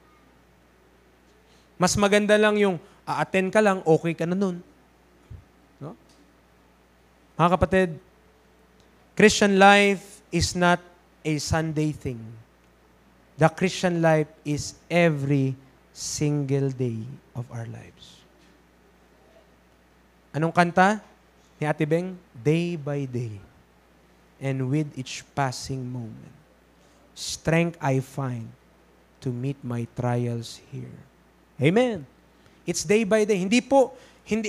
Mas maganda lang yung a-attend ka lang, okay ka na nun. No? Mga kapatid, Christian life is not a Sunday thing. The Christian life is every single day of our lives. Anong kanta ni Ate Beng? Day by day. And with each passing moment, strength I find to meet my trials here. Amen. It's day by day. Hindi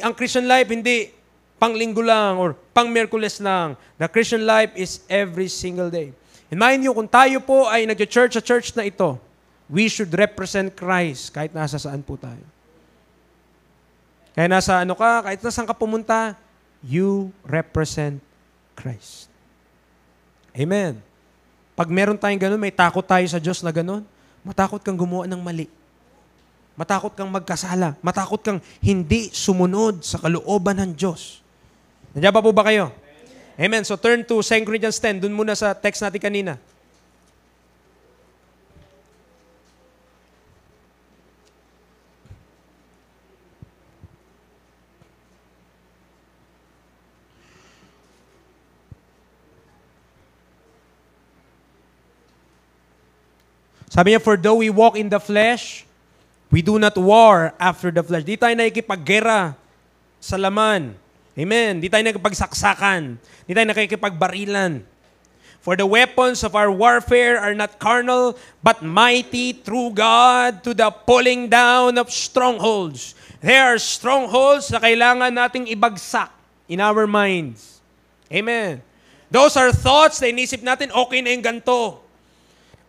ang Christian life, hindi pang linggo lang or pang Miyerkules lang. The Christian life is every single day. And mind you, kung tayo po ay nag-church sa church na ito, we should represent Christ kahit nasa saan po tayo. Kaya nasa kahit nasaan ka pumunta, you represent Christ. Amen. Pag meron tayong ganun, may takot tayo sa Diyos na ganun, matakot kang gumawa ng mali. Matakot kang magkasala. Matakot kang hindi sumunod sa kalooban ng Diyos. Nandiyan pa po ba kayo? Amen. So turn to 2 Corinthians 10. Dun muna sa text natin kanina. Sabi niya, for though we walk in the flesh, we do not war after the flesh. Di tayo nakikipaggera sa laman. Amen. Di tayo nakikipagsaksakan. Di tayo nakikipagbarilan. For the weapons of our warfare are not carnal, but mighty through God to the pulling down of strongholds. There are strongholds na kailangan nating ibagsak in our minds. Amen. Those are thoughts na inisip natin, okay na yung ganito.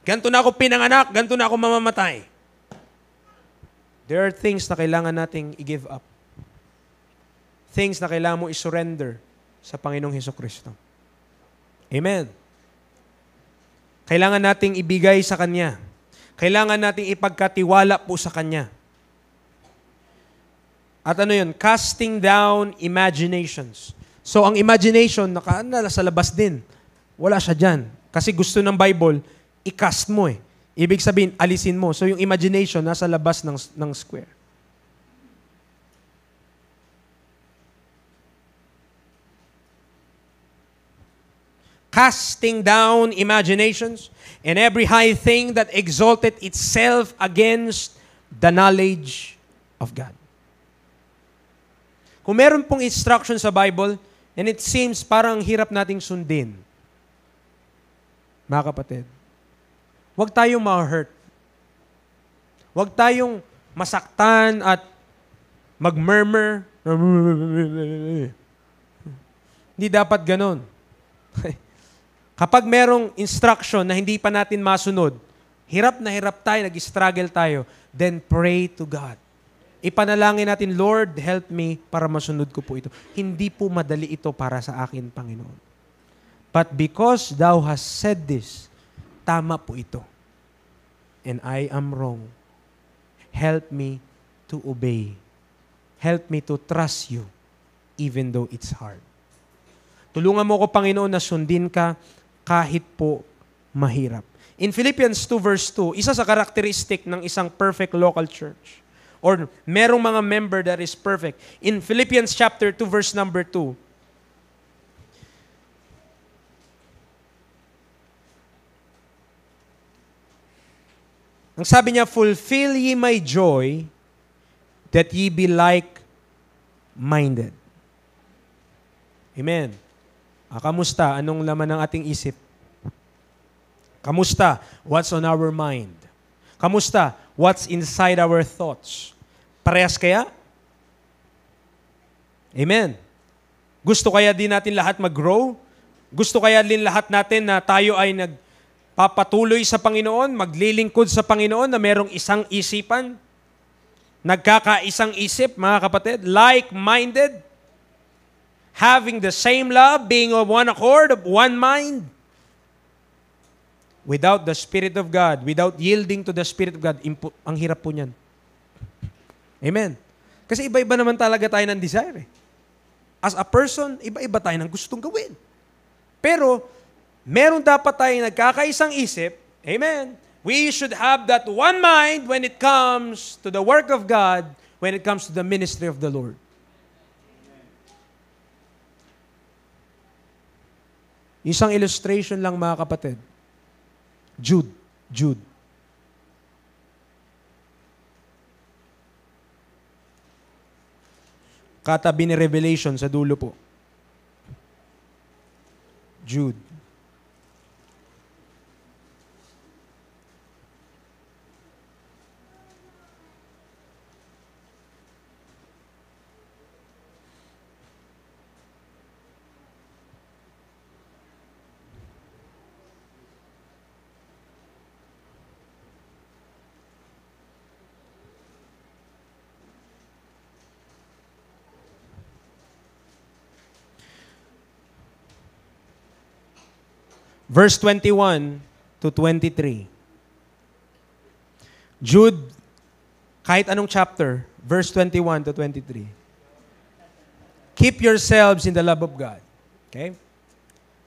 Ganto na ako pinanganak, ganto na ako mamamatay. There are things na kailangan nating i-give up. Things na kailangan mo i-surrender sa Panginoong Hesukristo. Amen. Kailangan nating ibigay sa Kanya. Kailangan nating ipagkatiwala po sa Kanya. At ano yun? Casting down imaginations. So, ang imagination, nasa labas din. Wala siya dyan. Kasi gusto ng Bible, i-cast mo eh. Ibig sabihin, alisin mo. So yung imagination, nasa labas ng square. Casting down imaginations and every high thing that exalted itself against the knowledge of God. Kung meron pong instruction sa Bible, and it seems parang hirap nating sundin, mga kapatid, huwag tayong ma-hurt. Huwag tayong masaktan at mag-murmur. Hindi dapat ganon. Kapag merong instruction na hindi pa natin masunod, hirap na hirap tayo, nag-struggle tayo, then pray to God. Ipanalangin natin, Lord, help me para masunod ko po ito. Hindi po madali ito para sa akin, Panginoon. But because Thou hast said this, tama po ito. And I am wrong. Help me to obey. Help me to trust You, even though it's hard. Tulungan mo ko, Panginoon, na sundin Ka kahit po mahirap. In Philippians 2 verse 2, isa sa characteristic ng isang perfect local church or merong mga member that is perfect. In Philippians chapter 2 verse number 2, ang sabi niya, fulfill ye my joy that ye be like-minded. Amen. Kamusta? Anong laman ng ating isip? Kamusta? What's on our mind? Kamusta? What's inside our thoughts? Parehas kaya? Amen. Gusto kaya din natin lahat mag-grow? Gusto kaya din lahat natin na tayo ay nagpapatuloy sa Panginoon, maglilingkod sa Panginoon na merong isang isipan? Nagkakaisang isip, mga kapatid? Like-minded? Having the same love, being of one accord, of one mind? Without the Spirit of God, without yielding to the Spirit of God, ang hirap po niyan. Amen. Kasi iba-iba naman talaga tayo ng desire. As a person, iba-iba tayo ng gustong gawin. Pero, meron dapat tayong nagkakaisang isip. Amen. We should have that one mind when it comes to the work of God, when it comes to the ministry of the Lord. Isang illustration lang, mga kapatid. Jude. Katabi ni Revelation sa dulo po. Jude. Verse 21 to 23. Jude, kahit anong chapter, verse 21 to 23. Keep yourselves in the love of God. Okay?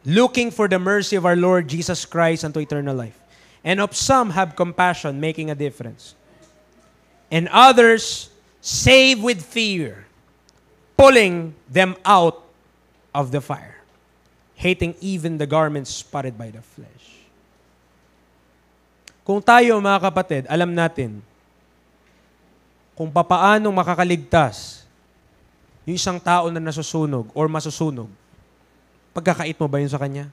Looking for the mercy of our Lord Jesus Christ unto eternal life. And of some have compassion, making a difference. And others save with fear, pulling them out of the fire, hating even the garments spotted by the flesh. Kung tayo, mga kapatid, alam natin kung papaanong makakaligtas yung isang tao na nasusunog or masusunog, pagkakait mo ba yun sa kanya?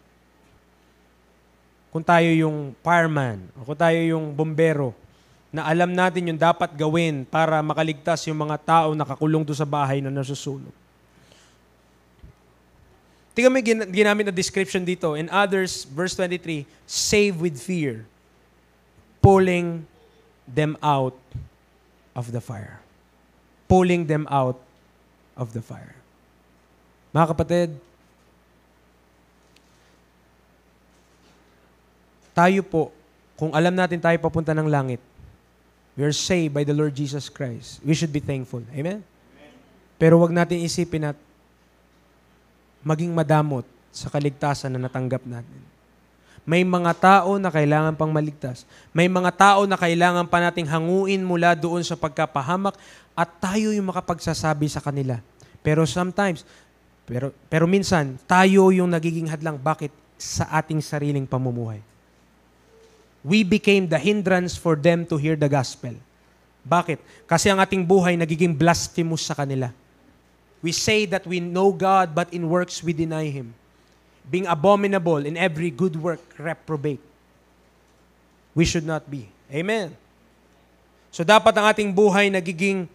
Kung tayo yung fireman, o kung tayo yung bombero, na alam natin yung dapat gawin para makaligtas yung mga tao na kakulong doon sa bahay na nasusunog. Tingnan mo yung ginamit na description dito. In others, verse 23, save with fear, pulling them out of the fire. Pulling them out of the fire. Mga kapatid, tayo po, kung alam natin tayo papunta ng langit, we are saved by the Lord Jesus Christ. We should be thankful. Amen? Pero wag natin isipin at maging madamot sa kaligtasan na natanggap natin. May mga tao na kailangan pang maligtas. May mga tao na kailangan pa nating hanguin mula doon sa pagkapahamak at tayo yung makapagsasabi sa kanila. Pero sometimes, pero minsan, tayo yung nagiging hadlang. Bakit? Sa ating sariling pamumuhay. We became the hindrance for them to hear the gospel. Bakit? Kasi ang ating buhay nagiging blasphemous sa kanila. We say that we know God, but in works we deny Him. Being abominable in every good work, reprobate. We should not be. Amen. So dapat ang ating buhay nagiging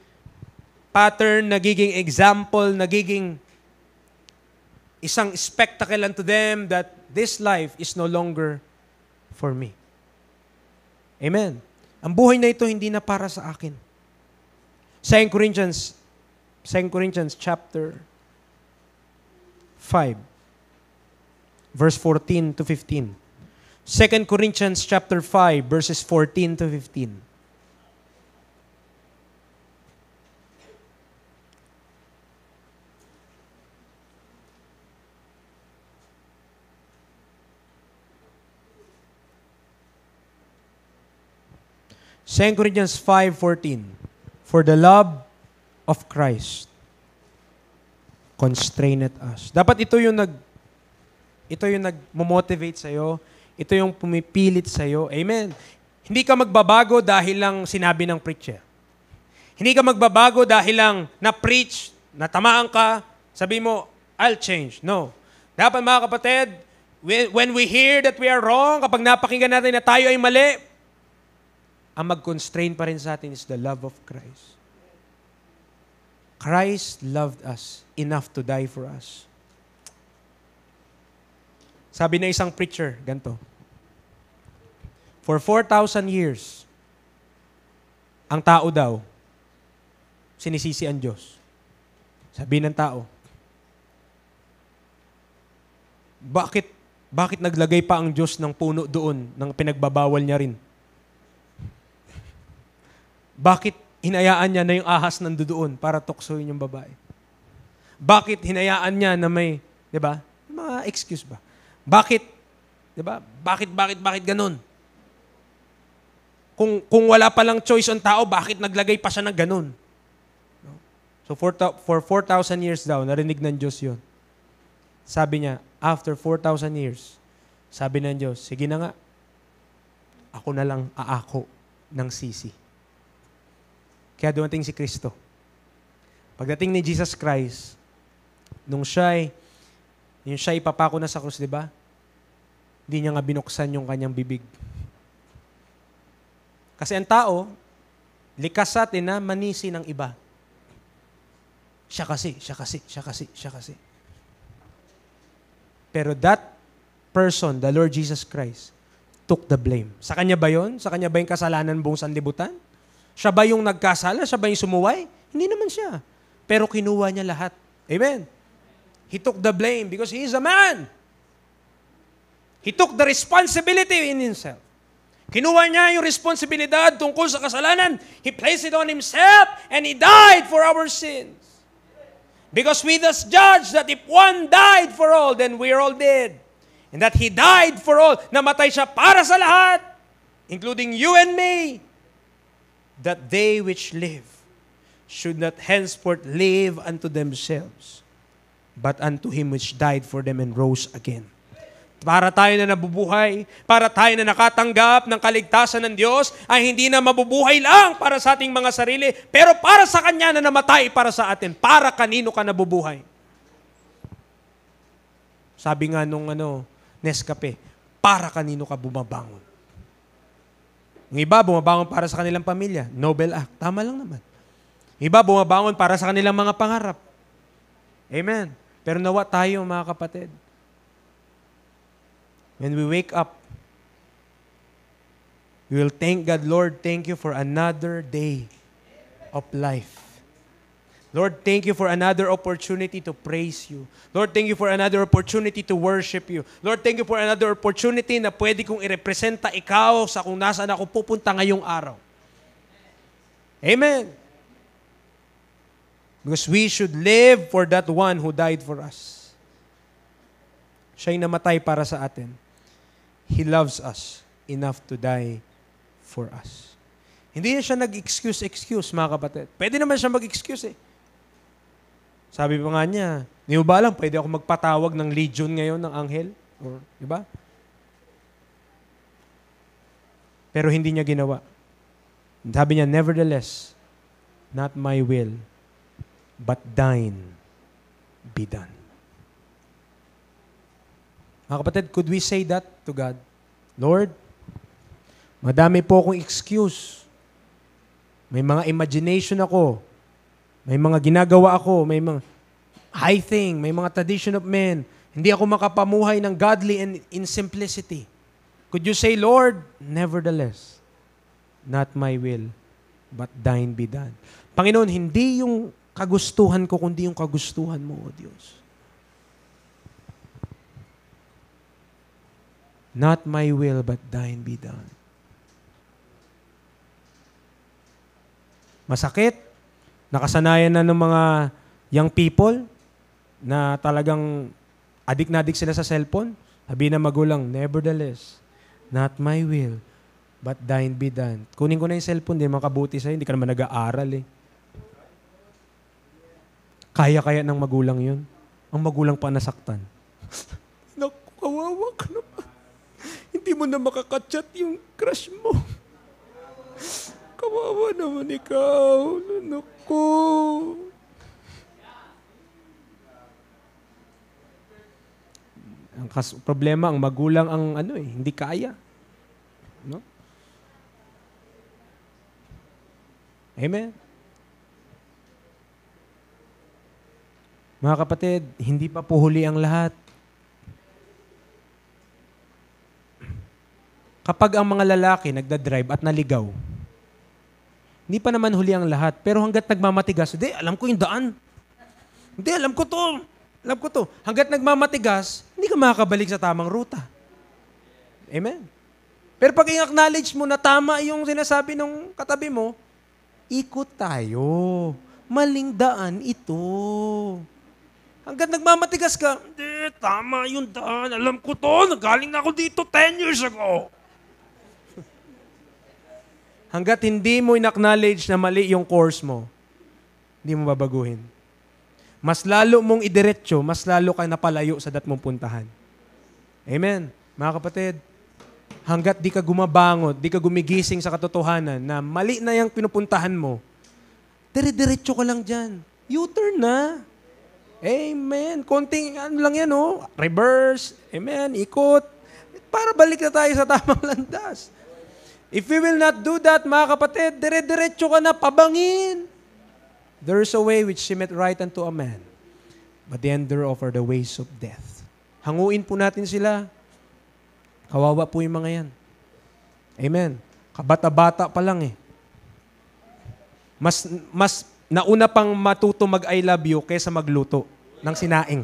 pattern, nagiging example, nagiging isang spectacle unto them that this life is no longer for me. Amen. Ang buhay na ito hindi na para sa akin. 2 Corinthians chapter 5, verse 14 to 15. 2 Corinthians chapter 5, verses 14 to 15. 2 Corinthians 5:14. For the love of Christ constraineth us. Dapat ito yung nag-motivate sa'yo. Ito yung pumipilit sa'yo. Amen. Hindi ka magbabago dahil lang sinabi ng preacher. Hindi ka magbabago dahil lang na-preach, natamaan ka, sabi mo, I'll change. No. Dapat mga kapatid, when we hear that we are wrong, kapag napakinggan natin na tayo ay mali, ang mag-constrain pa rin sa atin is the love of Christ. Christ loved us enough to die for us. Sabi na isang preacher, ganito, for 4,000 years, ang tao daw, sinisisi ang Diyos. Sabi ng tao, bakit naglagay pa ang Diyos ng puno doon, ng pinagbabawal niya rin? Bakit hinayaan niya na yung ahas nandoon para tuksohin yung babae? Bakit hinayaan niya na may, di ba? Mga excuse ba? Bakit? Di ba? Bakit ganun? Kung wala palang choice ang tao, bakit naglagay pa siya ng ganun? So for 4,000 years daw, narinig ng Diyos yun. Sabi niya, after 4,000 years, sabi ng Diyos, sige na nga, ako na lang aako ng sisi. Kaya dumating si Kristo. Pagdating ni Jesus Christ, nung siya ipapako na sa krus, di ba? Hindi niya nga binuksan yung kanyang bibig. Kasi ang tao, likas sa atin na manisi ng iba. Siya kasi. Pero that person, the Lord Jesus Christ, took the blame. Sa kanya ba yun? Sa kanya ba yung kasalanan buong sanlibutan? Siya ba yung nagkasala? Siya ba yung sumuway? Hindi naman siya. Pero kinuha niya lahat. Amen? He took the blame because he is a man. He took the responsibility in himself. Kinuha niya yung responsibilidad tungkol sa kasalanan. He placed it on himself and he died for our sins. Because we thus judge that if one died for all, then we are all dead. And that he died for all. Namatay siya para sa lahat, including you and me. That they which live should not henceforth live unto themselves, but unto him which died for them and rose again. Para tayo na nabubuhay, para tayo na nakatanggap ng kaligtasan ng Diyos, ay hindi na mabubuhay lang para sa ating mga sarili, pero para sa Kanya na namatay para sa atin. Para kanino ka nabubuhay? Sabi nga nung Nescafe, para kanino ka bumabangon? Yung iba, bumabangon para sa kanilang pamilya. Noble act. Tama lang naman. Yung iba, bumabangon para sa kanilang mga pangarap. Amen. Pero nawa tayo, mga kapatid. When we wake up, we will thank God, Lord, thank you for another day of life. Lord, thank you for another opportunity to praise you. Lord, thank you for another opportunity to worship you. Lord, thank you for another opportunity na pwede kong irepresenta ikaw sa kung nasaan ako pupunta ngayong araw. Amen. Because we should live for that one who died for us. Siya'y namatay para sa atin. He loves us enough to die for us. Hindi siya nag-excuse, mga kapatid. Pwede naman siya mag-excuse eh. Sabi pa nga niya, di mo ba alam, pwede ako magpatawag ng legion ngayon ng anghel? Or, di ba? Pero hindi niya ginawa. Sabi niya, nevertheless, not my will, but thine be done. Mga kapatid, could we say that to God? Lord, madami po akong excuse. May mga imagination ako. May mga ginagawa ako, may mga high thing, may mga tradition of men. Hindi ako makapamuhay ng godly and in simplicity. Could you say, Lord, nevertheless, not my will, but thine be done. Panginoon, hindi yung kagustuhan ko, kundi yung kagustuhan mo, O Diyos. Not my will, but thine be done. Masakit. Nakasanayan na ng mga young people na talagang adik na adik sila sa cellphone. Sabi na magulang, nevertheless, not my will, But thine be done. Kunin ko na yung cellphone, hindi makabuti sa'yo, hindi ka naman nag-aaral eh. Kaya-kaya ng magulang yun. Ang magulang pa nasaktan. Naku, kawawa ka naman. Hindi mo na makakachat yung crush mo. Kawawa naman ikaw. Naku. Ang problema, ang magulang ang hindi kaya. No? Amen. Mga kapatid, hindi pa po huli ang lahat. Kapag ang mga lalaki nagdadrive at naligaw, hindi pa naman huli ang lahat. Pero hanggat nagmamatigas, hindi, alam ko yung daan. Hindi, alam ko to. Alam ko to. Hanggat nagmamatigas, hindi ka makakabalik sa tamang ruta. Amen. Pero pag i-acknowledge mo na tama yung sinasabi ng katabi mo, ikot tayo. Maling daan ito. Hanggat nagmamatigas ka, hindi, tama yung daan. Alam ko to, nagaling na ako dito 10 years ago. Hanggat hindi mo in-acknowledge na mali yung course mo, hindi mo babaguhin. Mas lalo mong idiretso, mas lalo ka napalayo sa dat mong puntahan. Amen. Mga kapatid, hanggat di ka gumabangot, di ka gumigising sa katotohanan na mali na yung pinupuntahan mo, dire-diretso ka lang dyan. U-turn na. Amen. Konting lang yan, reverse. Amen. Ikot. Para balik na tayo sa tamang landas. If we will not do that, mga kapatid, dire-diretso ka na, pabangin. There is a way which seemeth right unto a man, but the end thereof are the ways of death. Hanguin po natin sila. Kawawa po yung mga yan. Amen. Kabata-bata pa lang eh. Mas nauna pang matuto mag-I love you kaysa magluto ng sinaing.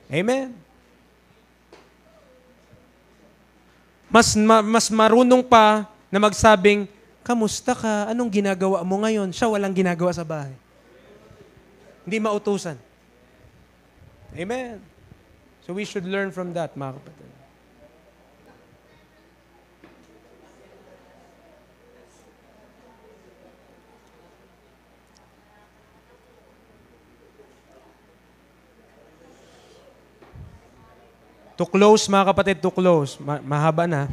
Amen. Mas marunong pa na magsabing, kamusta ka? Anong ginagawa mo ngayon? Siya walang ginagawa sa bahay. Hindi mautusan. Amen. So we should learn from that, mga kapatid. To close, mga kapatid, to close. Mahaba na.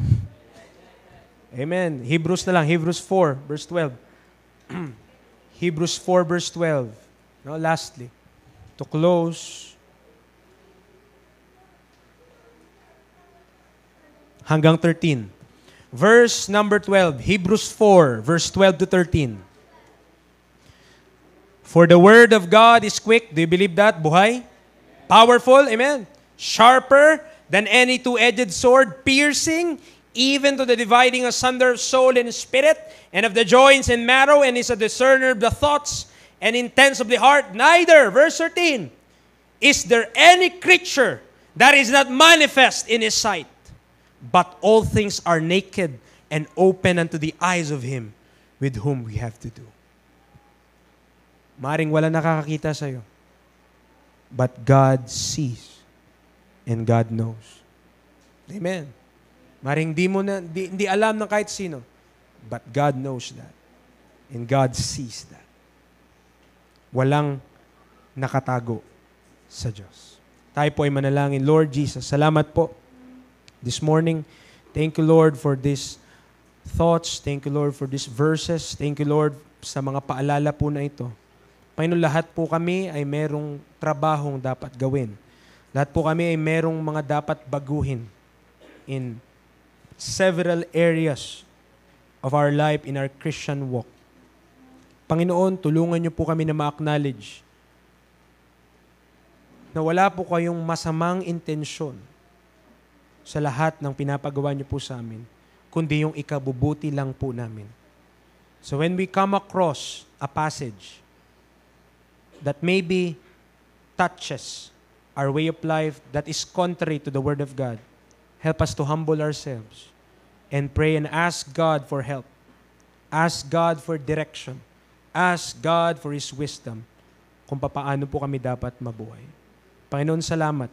Amen. Hebrews na lang. Hebrews 4, verse 12. Hebrews 4, verse 12. No, lastly, to close, hanggang 13. Verse number 12. Hebrews 4, verse 12 to 13. For the word of God is quick. Do you believe that? Buhay? Powerful? Amen. Sharper than any two-edged sword, piercing even to the dividing asunder of soul and spirit, and of the joints and marrow, and is a discerner of the thoughts and intents of the heart. Neither, verse 13, is there any creature that is not manifest in His sight, but all things are naked and open unto the eyes of Him with whom we have to do. Maring wala nakakakita sa'yo, but God sees and God knows. Amen. Maring hindi alam ng kahit sino. But God knows that. And God sees that. Walang nakatago sa Diyos. Tayo po ay manalangin. Lord Jesus, salamat po this morning. Thank you, Lord, for these thoughts. Thank you, Lord, for these verses. Thank you, Lord, sa mga paalala po na ito. Panginoon, lahat po kami ay merong trabahong dapat gawin. Lahat po kami ay merong mga dapat baguhin in several areas of our life in our Christian walk. Panginoon, tulungan niyo po kami na ma-acknowledge na wala po kayong masamang intensyon sa lahat ng pinapagawa niyo po sa amin, kundi yung ikabubuti lang po namin. So when we come across a passage that maybe touches our way of life that is contrary to the Word of God, help us to humble ourselves and pray and ask God for help. Ask God for direction. Ask God for His wisdom kung paano po kami dapat mabuhay. Panginoon, salamat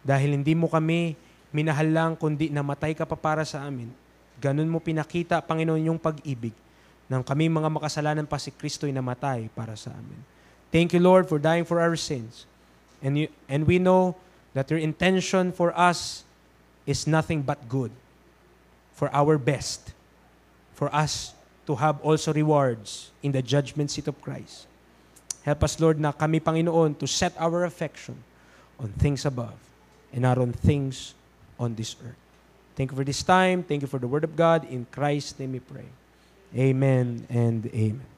dahil hindi mo kami minahal lang, kundi namatay ka pa para sa amin. Ganun mo pinakita, Panginoon, yung pag-ibig nang kami mga makasalanan pa si Kristo'y namatay para sa amin. Thank you, Lord, for dying for our sins. And we know that your intention for us is nothing but good, for our best, for us to have also rewards in the judgment seat of Christ. Help us, Lord, na kami, Panginoon, to set our affection on things above and not on things on this earth. Thank you for this time. Thank you for the Word of God. In Christ's name we pray. Amen and amen.